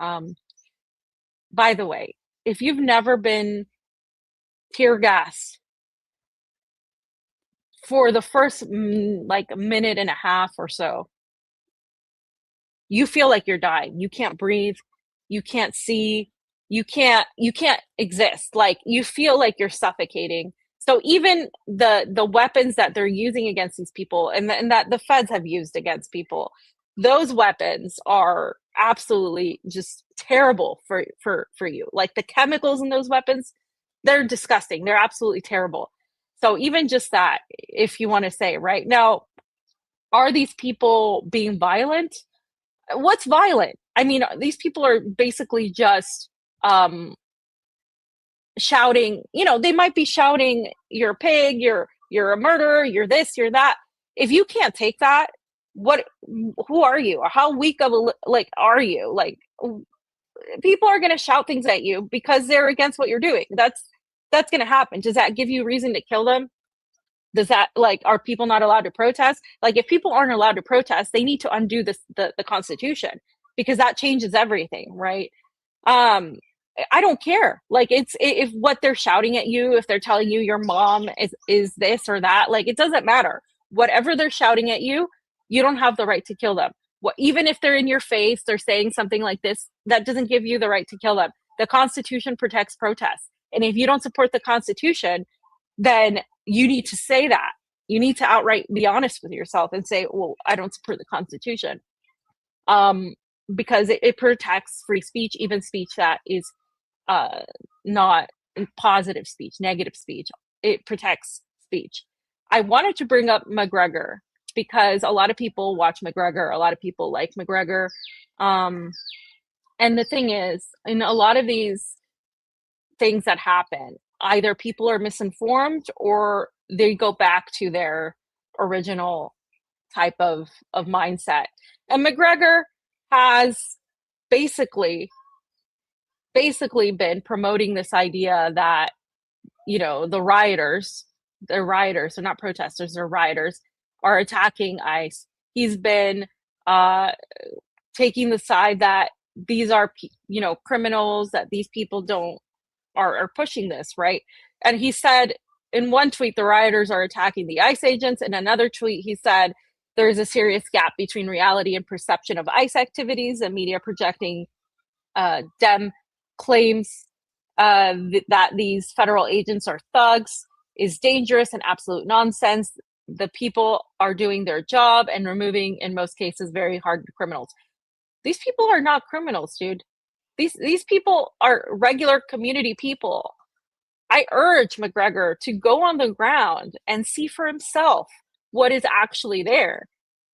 By the way, if you've never been tear gassed for the first like minute and a half or so, you feel like you're dying. You can't breathe. You can't see. You can't exist. Like, you feel like you're suffocating. So even the weapons that they're using against these people, and that the feds have used against people, those weapons are absolutely just terrible for you. Like the chemicals in those weapons, they're disgusting. They're absolutely terrible. So even just that, if you want to say, right now, are these people being violent? What's violent? I mean, these people are basically just shouting, they might be shouting, you're a pig, you're a murderer, you're this, you're that. If you can't take that, who are you? Or how weak of are you? Like, people are going to shout things at you because they're against what you're doing. That's going to happen. Does that give you reason to kill them? Does that, are people not allowed to protest? Like, if people aren't allowed to protest, they need to undo the Constitution, because that changes everything, right? I don't care. Like, if what they're shouting at you, if they're telling you your mom is this or that, like, it doesn't matter. Whatever they're shouting at you, you don't have the right to kill them. Even if they're in your face, they're saying something like this, that doesn't give you the right to kill them. The Constitution protects protests. And if you don't support the Constitution, then you need to say that. You need to outright be honest with yourself and say, well, I don't support the Constitution. Because it protects free speech, even speech that is not positive speech, negative speech. It protects speech. I wanted to bring up McGregor because a lot of people watch McGregor. A lot of people like McGregor. And the thing is, in a lot of these things that happen, either people are misinformed or they go back to their original type of mindset. And McGregor has basically been promoting this idea that, the rioters, they're not protesters, they're rioters, are attacking ICE. He's been taking the side that these are, criminals, that these people are pushing this, right? And he said in one tweet, the rioters are attacking the ICE agents. In another tweet, he said there's a serious gap between reality and perception of ICE activities, and media projecting Dem claims that these federal agents are thugs is dangerous and absolute nonsense. The people are doing their job and removing, in most cases, very hardened criminals. These people are not criminals, dude. These people are regular community people. I urge McGregor to go on the ground and see for himself what is actually there.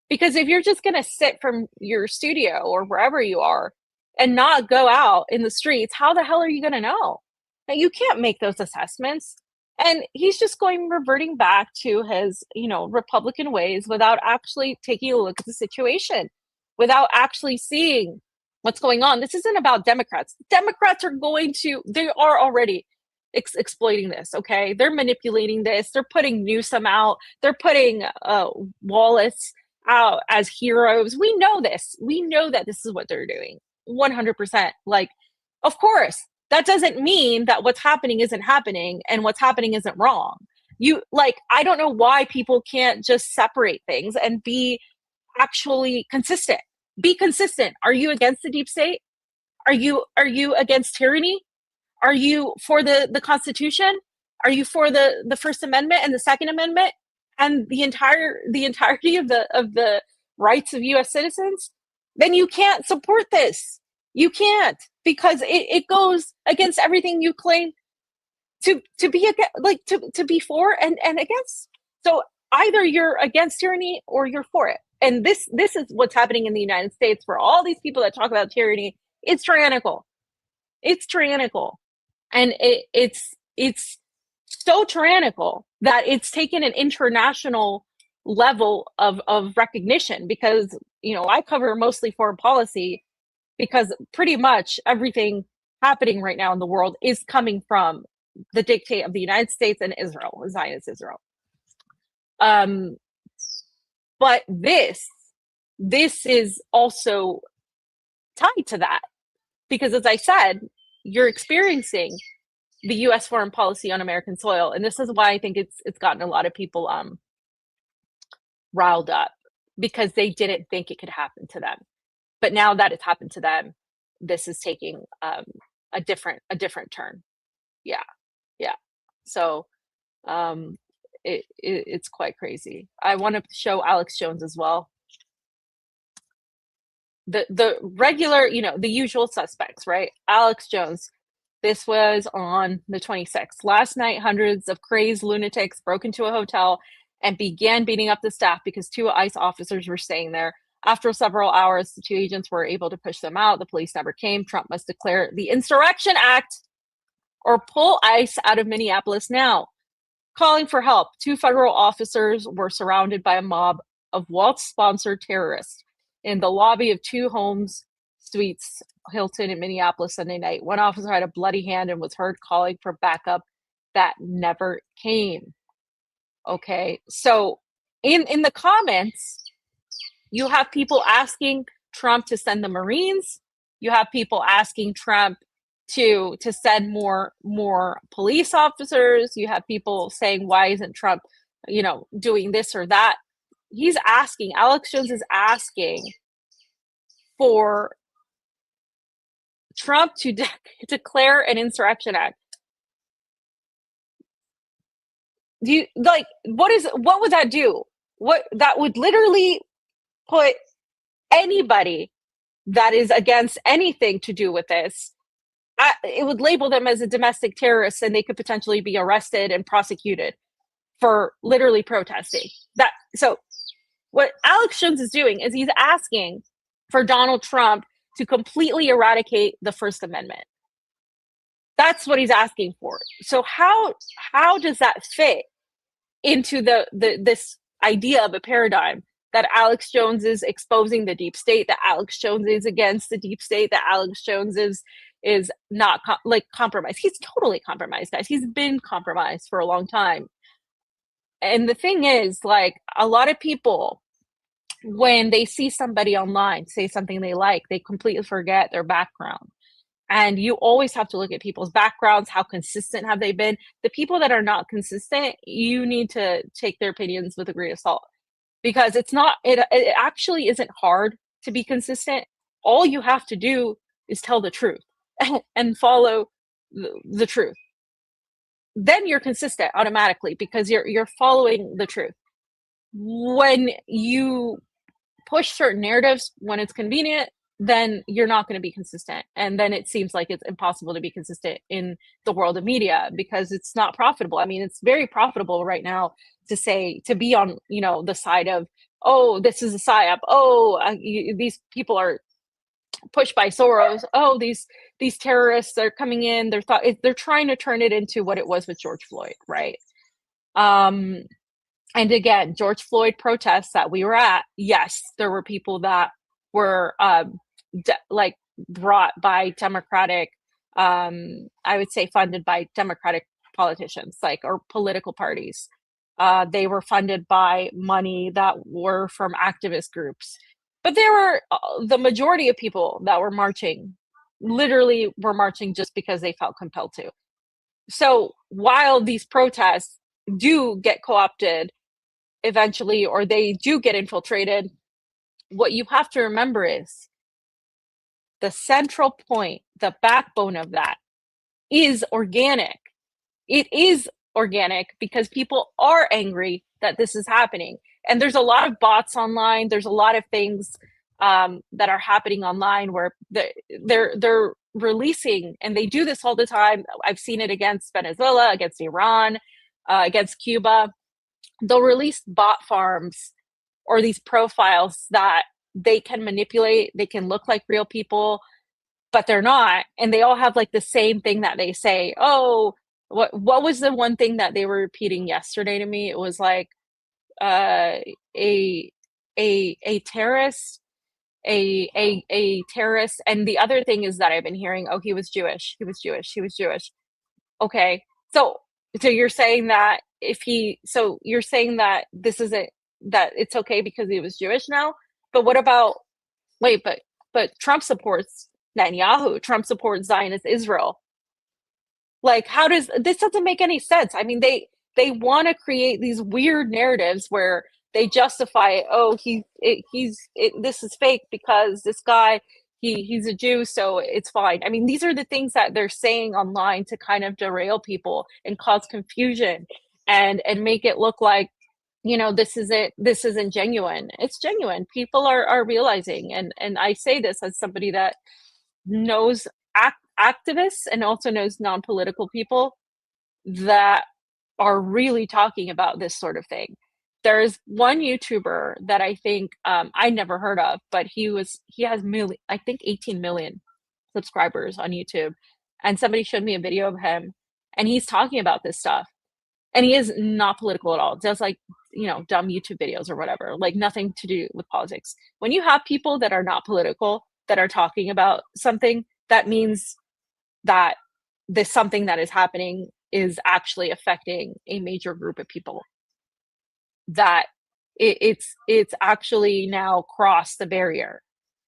Because if you're just going to sit from your studio or wherever you are and not go out in the streets, how the hell are you going to know? Now, you can't make those assessments. And he's just reverting back to his, Republican ways without actually taking a look at the situation, without actually seeing what's going on. This isn't about Democrats. Democrats they are already exploiting this, okay? They're manipulating this. They're putting Newsom out. They're putting Wallace out as heroes. We know this. We know that this is what they're doing. 100%. Like, of course, that doesn't mean that what's happening isn't happening and what's happening isn't wrong. I don't know why people can't just separate things and be actually consistent. Be consistent. Are you against the deep state? Are you against tyranny? Are you for the Constitution? Are you for the First Amendment and the Second Amendment and the entirety of the rights of U.S. citizens? Then you can't support this. You can't, because it goes against everything you claim to be against, to be for and against. So either you're against tyranny or you're for it. And this is what's happening in the United States for all these people that talk about tyranny. It's tyrannical. It's tyrannical. And it's so tyrannical that it's taken an international level of recognition, because, I cover mostly foreign policy, because pretty much everything happening right now in the world is coming from the dictate of the United States and Israel, Zionist Israel. But this is also tied to that, because, as I said, you're experiencing the U.S. foreign policy on American soil, and this is why I think it's gotten a lot of people riled up, because they didn't think it could happen to them, but now that it's happened to them, this is taking a different turn. Yeah. So It's quite crazy. I want to show Alex Jones as well. The regular, you know, the usual suspects, right? Alex Jones. This was on the 26th. Last night, hundreds of crazed lunatics broke into a hotel and began beating up the staff because 2 ICE officers were staying there. After several hours, the 2 agents were able to push them out. The police never came. Trump must declare the Insurrection Act or pull ICE out of Minneapolis now. Calling for help, 2 federal officers were surrounded by a mob of Waltz-sponsored terrorists in the lobby of 2 homes suites Hilton in Minneapolis Sunday night. One officer had a bloody hand and was heard calling for backup that never came. Okay, so in the comments, you have people asking Trump to send the Marines. You have people asking Trump to send more police officers. You have people saying, why isn't Trump, you know, doing this or that? He's asking, Alex Jones is asking for Trump to declare an insurrection act. Do you like what would that do? What that would literally put anybody that is against anything to do with this, it would label them as a domestic terrorist, and they could potentially be arrested and prosecuted for literally protesting. So what Alex Jones is doing is he's asking for Donald Trump to completely eradicate the First Amendment. That's what he's asking for. So how does that fit into this idea of a paradigm that Alex Jones is exposing the deep state, that Alex Jones is against the deep state, that Alex Jones is not compromised? He's totally compromised, guys. He's been compromised for a long time. And the thing is, like, a lot of people, when they see somebody online say something they like, they completely forget their background. And you always have to look at people's backgrounds. How consistent have they been? The people that are not consistent, you need to take their opinions with a grain of salt, because it actually isn't hard to be consistent. All you have to do is tell the truth and follow the truth. Then you're consistent automatically because you're following the truth. When you push certain narratives when it's convenient, then you're not going to be consistent. And then it seems like it's impossible to be consistent in the world of media because it's not profitable. I mean, it's very profitable right now to be on, you know, the side of, oh, this is a psyop. Oh, these people are pushed by Soros. Oh, these terrorists are coming in. They're trying to turn it into what it was with George Floyd, right? And again, George Floyd protests that we were at, yes, there were people that were brought by Democratic, I would say funded by Democratic politicians, or political parties. They were funded by money that were from activist groups. But there were the majority of people that were marching, literally were marching just because they felt compelled to. So while these protests do get co-opted eventually, or they do get infiltrated, what you have to remember is the central point, the backbone of that is organic. It is organic because people are angry that this is happening. And there's a lot of bots online. There's a lot of things that are happening online where they're releasing, and they do this all the time. I've seen it against Venezuela, against Iran, against Cuba. They'll release bot farms or these profiles that they can manipulate. They can look like real people, but they're not. And they all have the same thing that they say. Oh, what was the one thing that they were repeating yesterday to me? It was like a terrorist, a terrorist. And the other thing is that I've been hearing, oh, he was Jewish. He was Jewish. He was Jewish. Okay. So you're saying that you're saying that this isn't, that it's okay because he was Jewish now? But what about, but Trump supports Netanyahu. Trump supports Zionist Israel. How does this doesn't make any sense? I mean, they want to create these weird narratives where they justify, oh, this is fake because this guy, he's a Jew, so it's fine. I mean, these are the things that they're saying online to kind of derail people and cause confusion. and make it look like, this isn't genuine. It's genuine. People are realizing, and I say this as somebody that knows activists and also knows non-political people that are really talking about this sort of thing. There's one YouTuber that I think I never heard of, but he has I think 18 million subscribers on YouTube, and somebody showed me a video of him, and he's talking about this stuff, and he is not political at all. Does like dumb YouTube videos or whatever, like nothing to do with politics. When you have people that are not political that are talking about something, that means that this something that is happening is actually affecting a major group of people, that it's actually now crossed the barrier.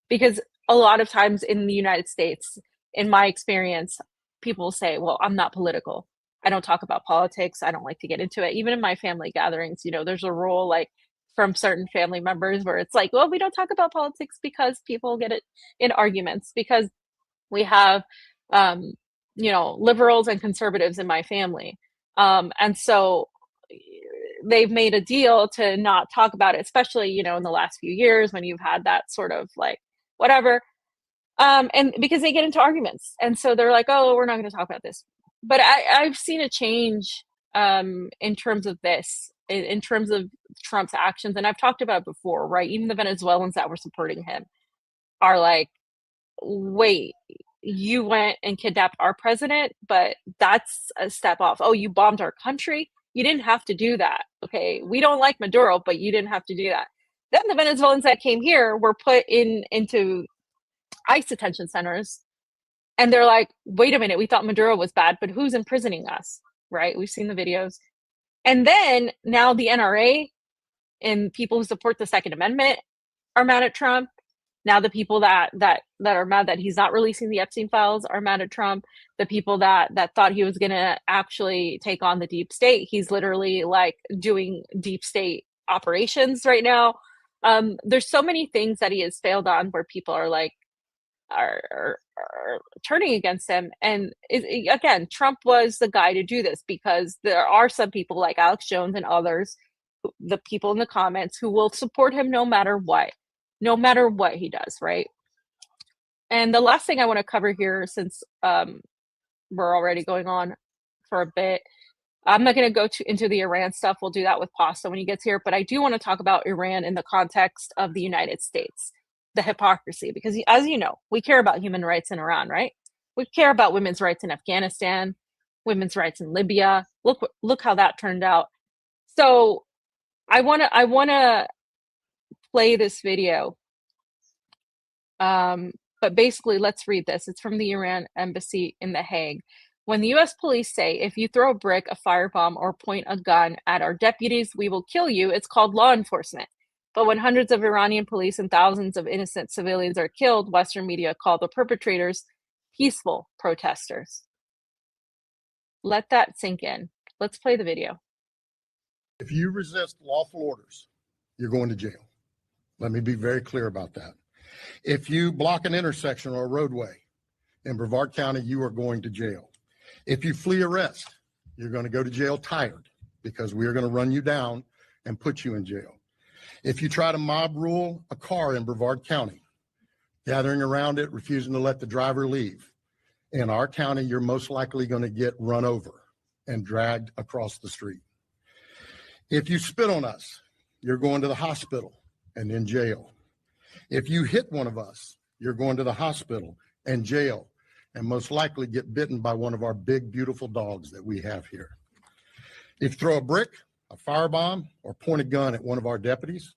Because a lot of times in the United States, in my experience, people say, well, I'm not political, I don't talk about politics, I don't like to get into it. Even in my family gatherings, there's a rule like from certain family members where it's like, well, we don't talk about politics because people get it in arguments, because we have liberals and conservatives in my family, and so they've made a deal to not talk about it, especially in the last few years when you've had that sort of like whatever, and because they get into arguments, and so they're like, oh, we're not going to talk about this. But I've seen a change in terms of this, in terms of Trump's actions, and I've talked about it before, right? Even the Venezuelans that were supporting him are like, wait, you went and kidnapped our president, but that's a step off. Oh, you bombed our country? You didn't have to do that. Okay, we don't like Maduro, but you didn't have to do that. Then the Venezuelans that came here were put into ICE detention centers, and they're like, wait a minute, we thought Maduro was bad, but who's imprisoning us, right? We've seen the videos. And then now the NRA and people who support the Second Amendment are mad at Trump. Now the people that are mad that he's not releasing the Epstein files are mad at Trump. The people that thought he was going to actually take on the deep state, he's literally like doing deep state operations right now. There's so many things that he has failed on where people are like are turning against him. And again, Trump was the guy to do this, because there are some people like Alex Jones and others, the people in the comments, who will support him no matter what he does, right? And the last thing I want to cover here, since we're already going on for a bit, I'm not going to go into the Iran stuff. We'll do that with Pasta when he gets here. But I do want to talk about Iran in the context of the United States, the hypocrisy, because as you know, we care about human rights in Iran, right? We care about women's rights in Afghanistan, women's rights in Libya. Look how that turned out. So I want to play this video. But basically, let's read this. It's from the Iran embassy in The Hague. When the U.S. police say, if you throw a brick, a firebomb, or point a gun at our deputies, we will kill you, it's called law enforcement. But when hundreds of Iranian police and thousands of innocent civilians are killed, Western media call the perpetrators peaceful protesters. Let that sink in. Let's play the video. If you resist lawful orders, you're going to jail. Let me be very clear about that. If you block an intersection or a roadway in Brevard County, you are going to jail. If you flee arrest, you're going to go to jail tired, because we are going to run you down and put you in jail. If you try to mob rule a car in Brevard County, gathering around it, refusing to let the driver leave, in our county, you're most likely going to get run over and dragged across the street. If you spit on us, you're going to the hospital and in jail. If you hit one of us, you're going to the hospital and jail, and most likely get bitten by one of our big, beautiful dogs that we have here. If you throw a brick, a firebomb, or point a gun at one of our deputies,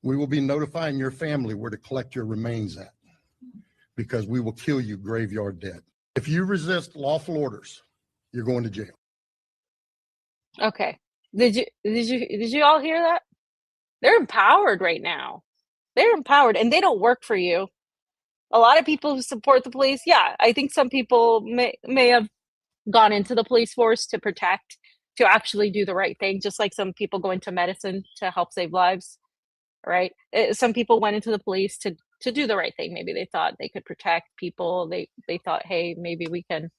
we will be notifying your family where to collect your remains at, because we will kill you graveyard dead. If you resist lawful orders, you're going to jail. Okay. Did you all hear that? They're empowered right now. They're empowered, and they don't work for you. A lot of people who support the police, yeah, I think some people may have gone into the police force to protect, to actually do the right thing, just like some people go into medicine to help save lives, right? Some people went into the police to do the right thing. Maybe they thought they could protect people. They thought, hey, maybe we can,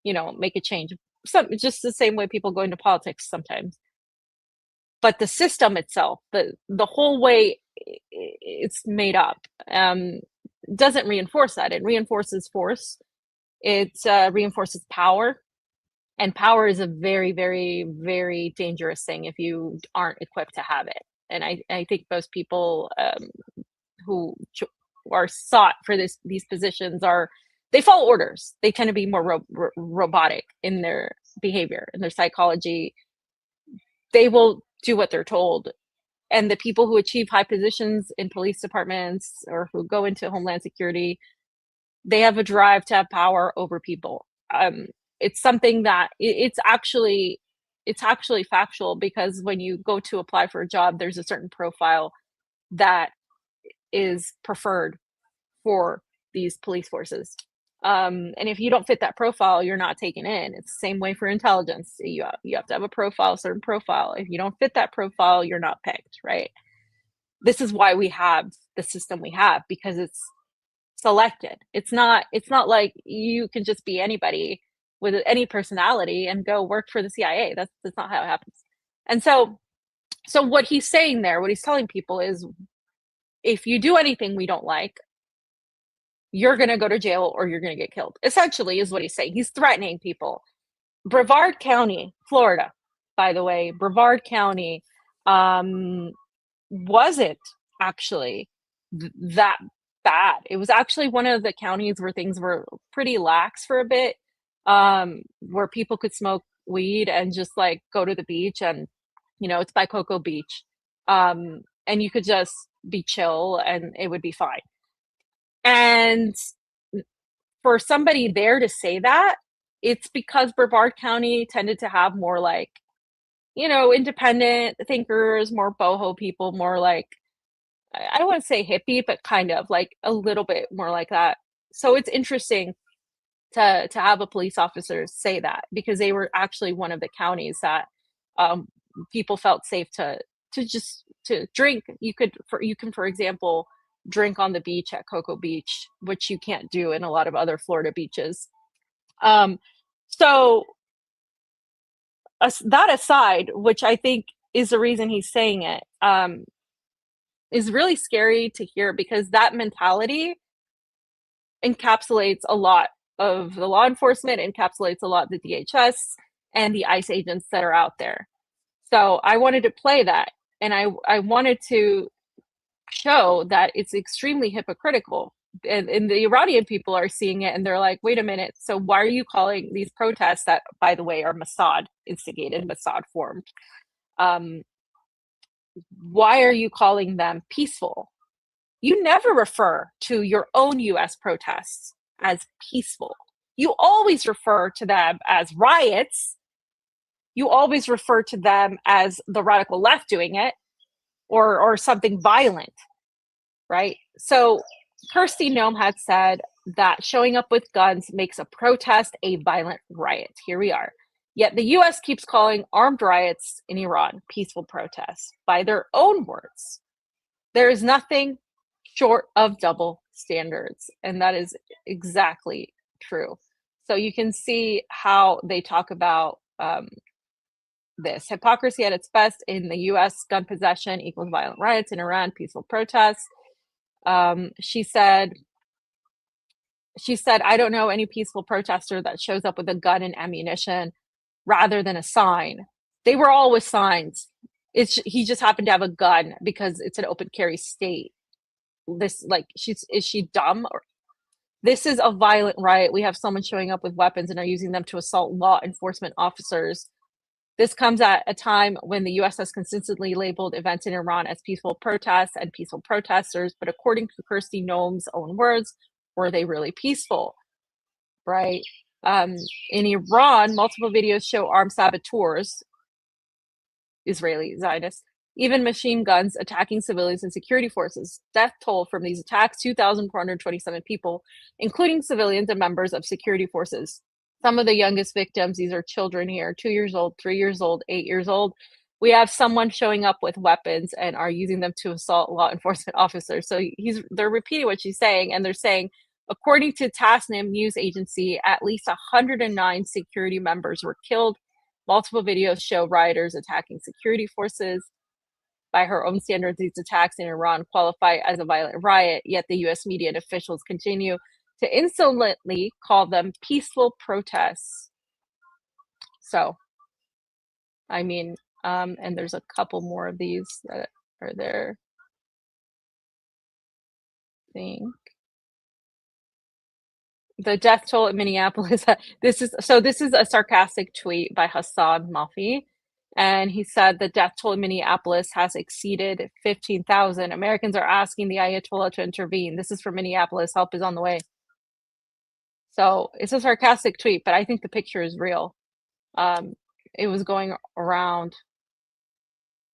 make a change. just the same way people go into politics sometimes. But the system itself, the whole way it's made up, doesn't reinforce that. It reinforces force. It reinforces power. And power is a very, very, very dangerous thing if you aren't equipped to have it. And I think most people who are sought for these positions they follow orders. They tend to be more robotic in their behavior, in their psychology. They will do what they're told. And the people who achieve high positions in police departments or who go into Homeland Security, they have a drive to have power over people. It's something that it's actually factual, because when you go to apply for a job, there's a certain profile that is preferred for these police forces. And if you don't fit that profile, you're not taken in. It's the same way for intelligence. You have to have a certain profile. If you don't fit that profile, you're not picked, right? This is why we have the system we have, because it's selected. It's not like you can just be anybody with any personality and go work for the CIA. That's not how it happens. And so what he's saying there, what he's telling people is, if you do anything we don't like, you're going to go to jail or you're going to get killed, essentially, is what he's saying. He's threatening people. Brevard County, Florida, by the way, Brevard County wasn't actually that bad. It was actually one of the counties where things were pretty lax for a bit, where people could smoke weed and just like go to the beach, and it's by Cocoa Beach, and you could just be chill and it would be fine. And for somebody there to say that, it's because Brevard County tended to have more like, independent thinkers, more boho people, more like, I don't want to say hippie, but kind of like a little bit more like that. So it's interesting to have a police officer say that, because they were actually one of the counties that people felt safe to drink. You can, for example, drink on the beach at Cocoa Beach, which you can't do in a lot of other Florida beaches. So that aside, which I think is the reason he's saying it, is really scary to hear, because that mentality encapsulates a lot of the law enforcement, encapsulates a lot of the DHS and the ICE agents that are out there. So I wanted to play that, and I wanted to show that it's extremely hypocritical. And the Iranian people are seeing it, and they're like, wait a minute, so why are you calling these protests, that, by the way, are Mossad instigated, Mossad formed, why are you calling them peaceful? You never refer to your own US protests as peaceful. You always refer to them as riots. You always refer to them as the radical left doing it, or something violent, right? So Kirsty Noem had said that showing up with guns makes a protest a violent riot. Here we are. Yet the US keeps calling armed riots in Iran peaceful protests by their own words. There is nothing short of double standards, and that is exactly true. So you can see how they talk about this. Hypocrisy at its best in the US, gun possession equals violent riots. In Iran, peaceful protests. She said, I don't know any peaceful protester that shows up with a gun and ammunition rather than a sign. They were all with signs. He just happened to have a gun because it's an open carry state. Is she dumb? Or this is a violent riot. We have someone showing up with weapons and are using them to assault law enforcement officers. This comes at a time when the US has consistently labeled events in Iran as peaceful protests and peaceful protesters. But according to Kirsty Noem's own words, were they really peaceful? Right? In Iran, multiple videos show armed saboteurs, Israeli Zionists, even machine guns attacking civilians and security forces. Death toll from these attacks, 2,427 people, including civilians and members of security forces. Some of the youngest victims, these are children here, 2 years old, 3 years old, 8 years old. We have someone showing up with weapons and are using them to assault law enforcement officers. So they're repeating what she's saying, and they're saying, According to Tasnim news agency, at least 109 security members were killed. Multiple videos show rioters attacking security forces. By her own standards, these attacks in Iran qualify as a violent riot, yet the US media and officials continue to insolently call them peaceful protests. So, I mean, and there's a couple more of these that are there. I think. The death toll at Minneapolis. This is a sarcastic tweet by Hassan Mafi. And he said the death toll in Minneapolis has exceeded 15,000. Americans are asking the Ayatollah to intervene. This is from Minneapolis. Help is on the way. So it's a sarcastic tweet, but I think the picture is real. It was going around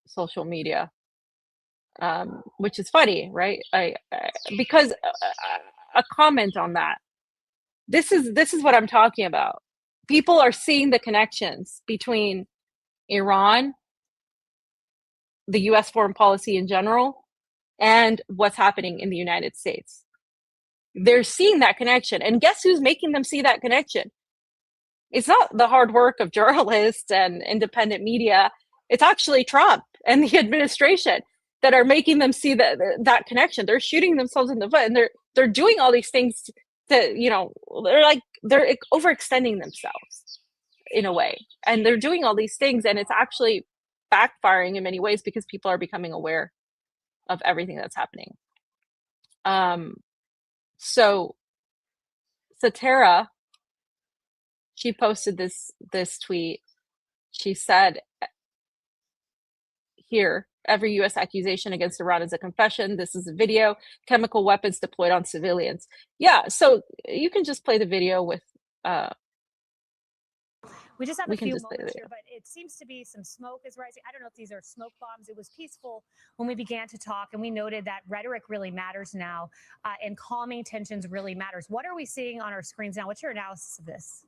social media, which is funny, right? Because a comment on that. This is what I'm talking about. People are seeing the connections between Iran, the US foreign policy in general, and what's happening in the United States. They're seeing that connection. And guess who's making them see that connection? It's not the hard work of journalists and independent media. It's actually Trump and the administration that are making them see that connection. They're shooting themselves in the foot, and they're doing all these things to, they're overextending themselves in a way. And they're doing all these things, and it's actually backfiring in many ways because people are becoming aware of everything that's happening. So Satara, she posted this tweet. She said, here, every U.S. accusation against Iran is a confession. This is a video. Chemical weapons deployed on civilians. Yeah, so you can just play the video with... we just have a few moments here, but it seems to be some smoke is rising. I don't know if these are smoke bombs. It was peaceful when we began to talk, and we noted that rhetoric really matters now, and calming tensions really matters. What are we seeing on our screens now? What's your analysis of this?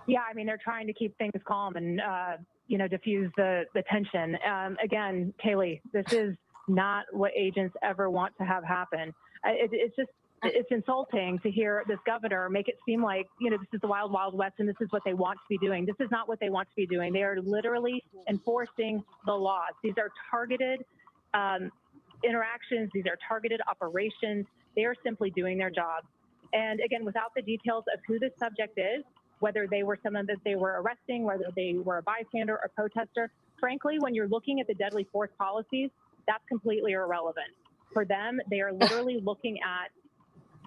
Yeah, I mean, they're trying to keep things calm and, diffuse the tension. Again, Kaylee, this is not what agents ever want to have happen. It's insulting to hear this governor make it seem like, this is the wild, wild west and this is what they want to be doing. This is not what they want to be doing. They are literally enforcing the laws. These are targeted interactions. These are targeted operations. They are simply doing their job. And again, without the details of who the subject is, whether they were someone that they were arresting, whether they were a bystander or protester, frankly, when you're looking at the deadly force policies, that's completely irrelevant. For them, they are literally looking at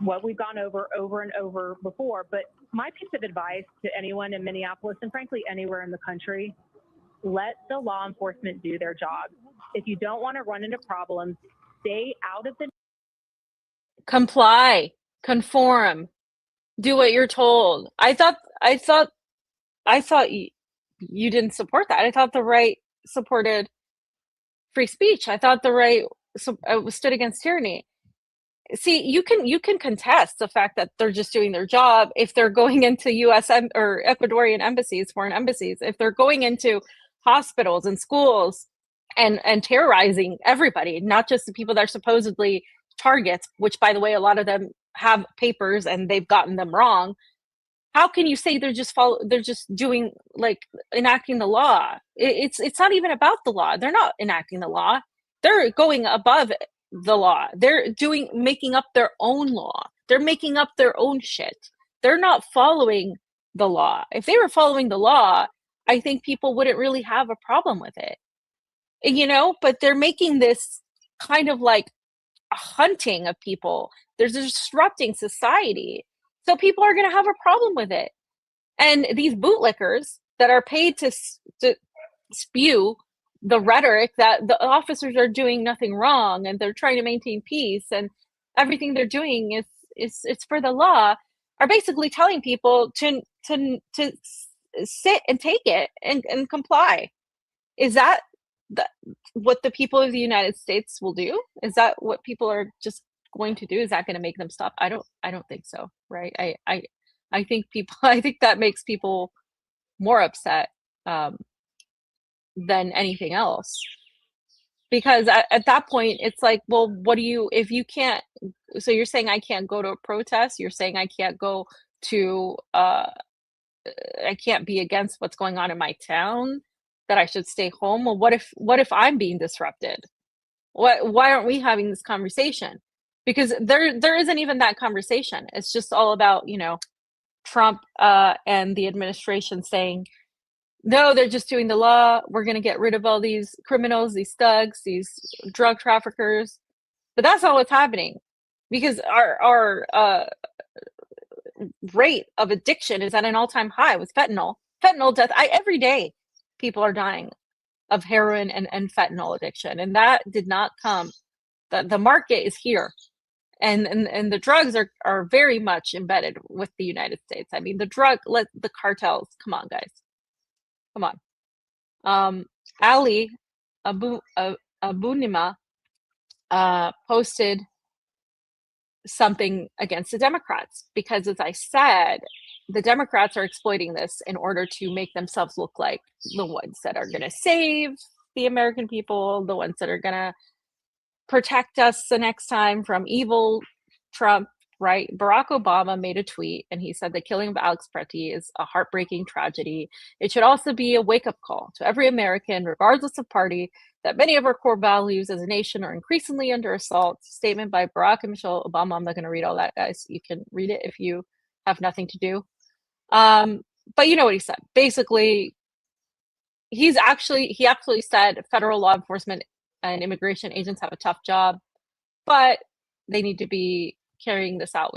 what we've gone over and over before. But my piece of advice to anyone in Minneapolis and frankly anywhere in the country, let the law enforcement do their job. If you don't want to run into problems, stay out of the... Comply, conform, do what you're told. I thought you didn't support that. I thought the right supported free speech. I thought the right stood against tyranny. See, you can contest the fact that they're just doing their job if they're going into U.S. or Ecuadorian embassies, foreign embassies, if they're going into hospitals and schools and terrorizing everybody, not just the people that are supposedly targets, which, by the way, a lot of them have papers and they've gotten them wrong. How can you say they're just doing, like, enacting the law? It's not even about the law. They're not enacting the law. They're going above the law. They're making up their own law. They're making up their own shit. They're not following the law. If they were following the law, I think people wouldn't really have a problem with it. But they're making this kind of like a hunting of people. They're disrupting society. So people are going to have a problem with it. And these bootlickers that are paid to spew the rhetoric that the officers are doing nothing wrong and they're trying to maintain peace and everything they're doing is it's for the law, are basically telling people to sit and take it and comply. Is that what the people of the United States will do? Is that what people are just going to do? Is that going to make them stop? I don't think so, right? I think that makes people more upset than anything else. Because at that point, it's like, well, what do you, if you can't, so you're saying I can't go to a protest, you're saying I can't go to, I can't be against what's going on in my town, that I should stay home. Well, what if I'm being disrupted? Why aren't we having this conversation? Because there isn't even that conversation. It's just all about, you know, Trump and the administration saying, no, they're just doing the law. We're going to get rid of all these criminals, these thugs, these drug traffickers. But that's not what's happening, because our rate of addiction is at an all-time high with fentanyl. Fentanyl death. Every day, people are dying of heroin and fentanyl addiction, and that did not come. The market is here, and the drugs are very much embedded with the United States. I mean, the cartels. Come on, guys. Come on. Ali Abunima posted something against the Democrats, because, as I said, the Democrats are exploiting this in order to make themselves look like the ones that are going to save the American people, the ones that are going to protect us the next time from evil Trump, right? Barack Obama made a tweet and he said the killing of Alex Pretti is a heartbreaking tragedy. It should also be a wake-up call to every American, regardless of party, that many of our core values as a nation are increasingly under assault. Statement by Barack and Michelle Obama. I'm not going to read all that, guys. You can read it if you have nothing to do. But you know what he said. Basically, he actually said federal law enforcement and immigration agents have a tough job, but they need to be carrying this out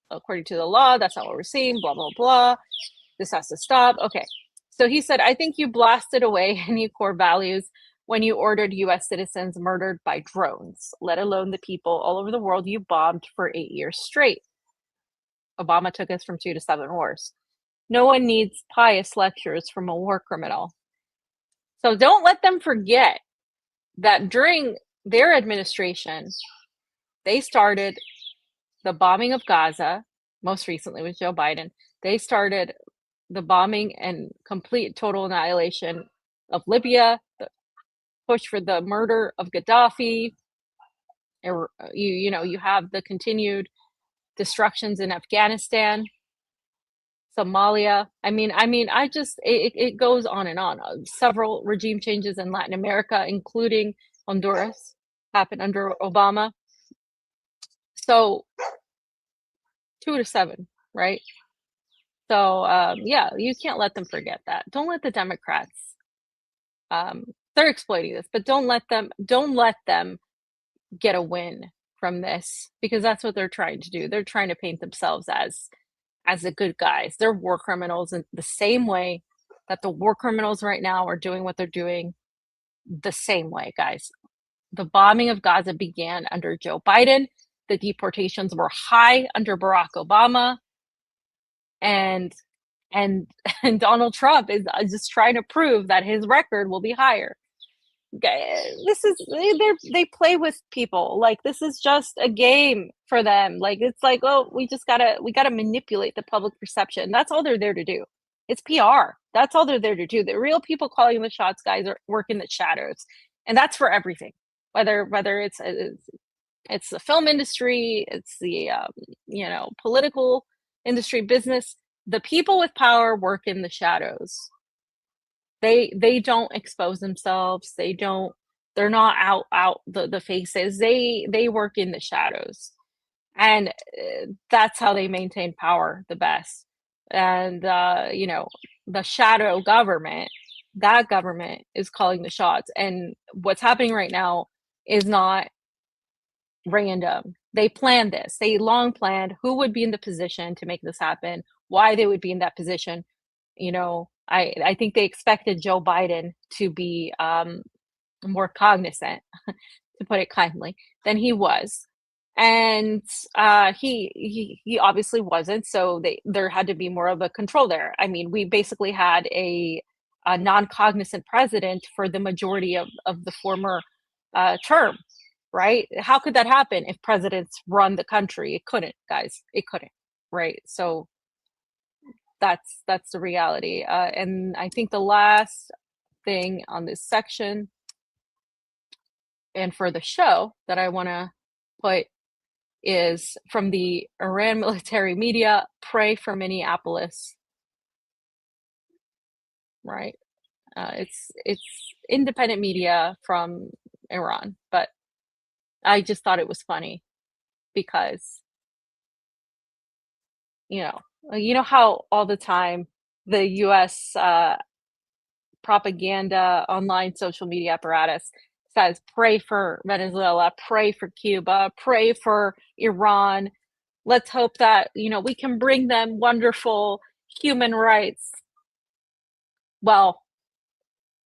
according to the law. That's not what we're seeing, blah, blah, blah. This has to stop. Okay. So he said, I think you blasted away any core values when you ordered US citizens murdered by drones, let alone the people all over the world you bombed for 8 years straight. Obama took us from 2 to 7 wars. No one needs pious lectures from a war criminal. So don't let them forget that during their administration, they started the bombing of Gaza, most recently with Joe Biden. They started the bombing and complete total annihilation of Libya, the push for the murder of Gaddafi. You have the continued destructions in Afghanistan, Somalia. It goes on and on. Several regime changes in Latin America, including Honduras, happened under Obama. So 2 to 7, right? So yeah, you can't let them forget that. Don't let the Democrats. They're exploiting this, but don't let them get a win from this, because that's what they're trying to do. They're trying to paint themselves as the good guys. They're war criminals in the same way that the war criminals right now are doing what they're doing. The same way, guys. The bombing of Gaza began under Joe Biden. The deportations were high under Barack Obama, and Donald Trump is just trying to prove that his record will be higher. They play with people. Like, this is just a game for them. Like, it's like, oh, we gotta manipulate the public perception. That's all they're there to do. It's PR. That's all they're there to do. The real people calling the shots, guys, are work in the shadows, and that's for everything. Whether it's the film industry, it's the political industry, business. The people with power work in the shadows. They don't expose themselves. They're not out the faces. They work in the shadows, and that's how they maintain power the best. And the shadow government, that government is calling the shots. And what's happening right now is not random. They planned this. They long planned who would be in the position to make this happen, why they would be in that position. I think they expected Joe Biden to be more cognizant, to put it kindly, than he was. And he obviously wasn't. So there had to be more of a control there. I mean, we basically had a non-cognizant president for the majority of the former term, right? How could that happen if presidents run the country? It couldn't, guys. It couldn't, right? So that's the reality. And I think the last thing on this section and for the show that I want to put is from the Iran military media, pray for Minneapolis, right? It's independent media from Iran, but I just thought it was funny because, you know how all the time the U.S. Propaganda, online social media apparatus says, pray for Venezuela, pray for Cuba, pray for Iran. Let's hope that, we can bring them wonderful human rights. Well,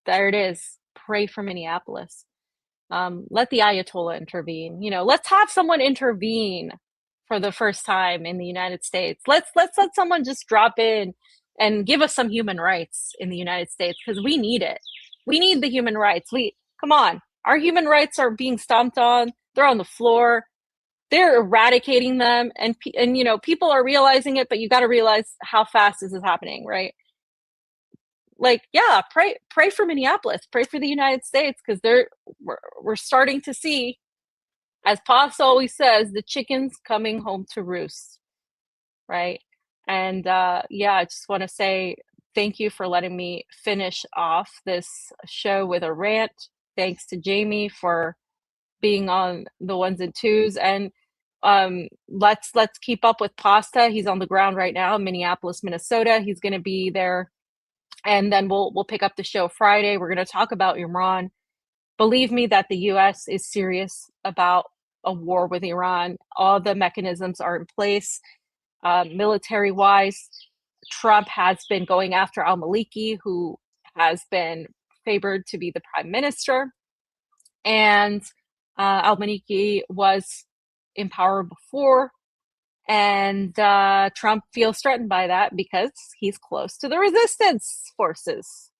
there it is. Pray for Minneapolis. Let the Ayatollah intervene. Let's have someone intervene for the first time in the United States. Let's let someone just drop in and give us some human rights in the United States, because we need it. We need the human rights. Come on. Our human rights are being stomped on. They're on the floor. They're eradicating them, and people are realizing it, but you got to realize how fast this is happening, right? Pray for Minneapolis, pray for the United States, because we're starting to see, as Pops always says, the chickens coming home to roost, right? And I just want to say thank you for letting me finish off this show with a rant. Thanks to Jayme for being on the ones and twos, and let's keep up with Pasta. He's on the ground right now in Minneapolis, Minnesota. He's going to be there. And then we'll pick up the show Friday. We're going to talk about Iran. Believe me that the U.S. is serious about a war with Iran. All the mechanisms are in place. Military-wise, Trump has been going after al-Maliki, who has been favored to be the prime minister. And al-Maliki was in power before. And Trump feels threatened by that because he's close to the resistance forces.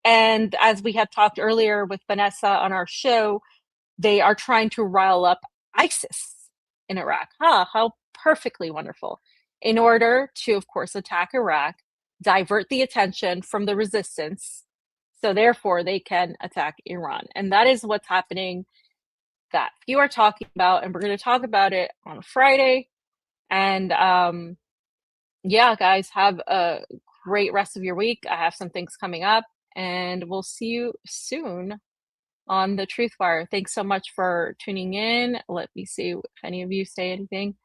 And as we had talked earlier with Vanessa on our show, they are trying to rile up ISIS in Iraq. How perfectly wonderful. In order to, of course, attack Iraq, divert the attention from the resistance, so therefore they can attack Iran. And that is what's happening, that you are talking about, and we're going to talk about it on Friday. And guys, have a great rest of your week. I have some things coming up, and we'll see you soon on the TruthWire. Thanks so much for tuning in. Let me see if any of you say anything.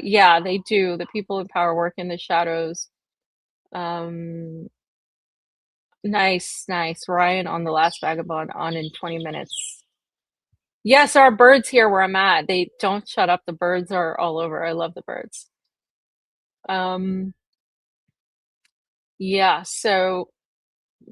Yeah, they do. The people in power work in the shadows. Nice. Ryan on The Last Vagabond on in 20 minutes. Yes, there are birds here where I'm at. They don't shut up. The birds are all over. I love the birds. So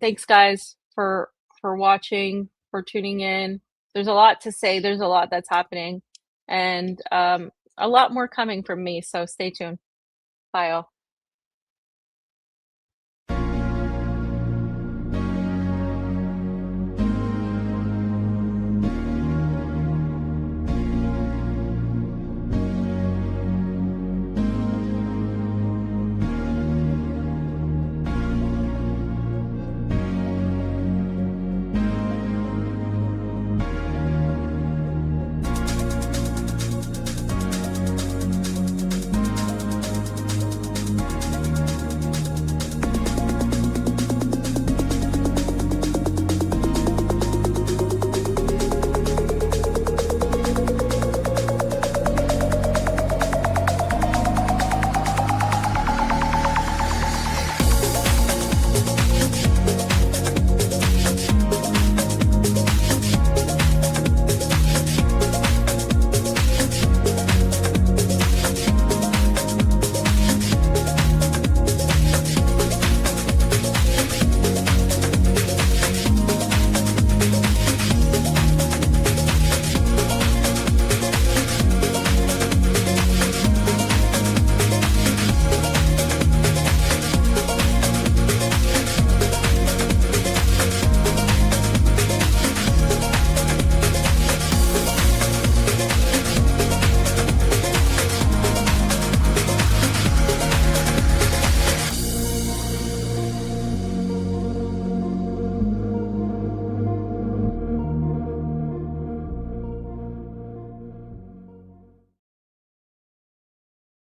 thanks guys for watching, for tuning in. There's a lot to say. There's a lot that's happening, and a lot more coming from me. So stay tuned. Bye all.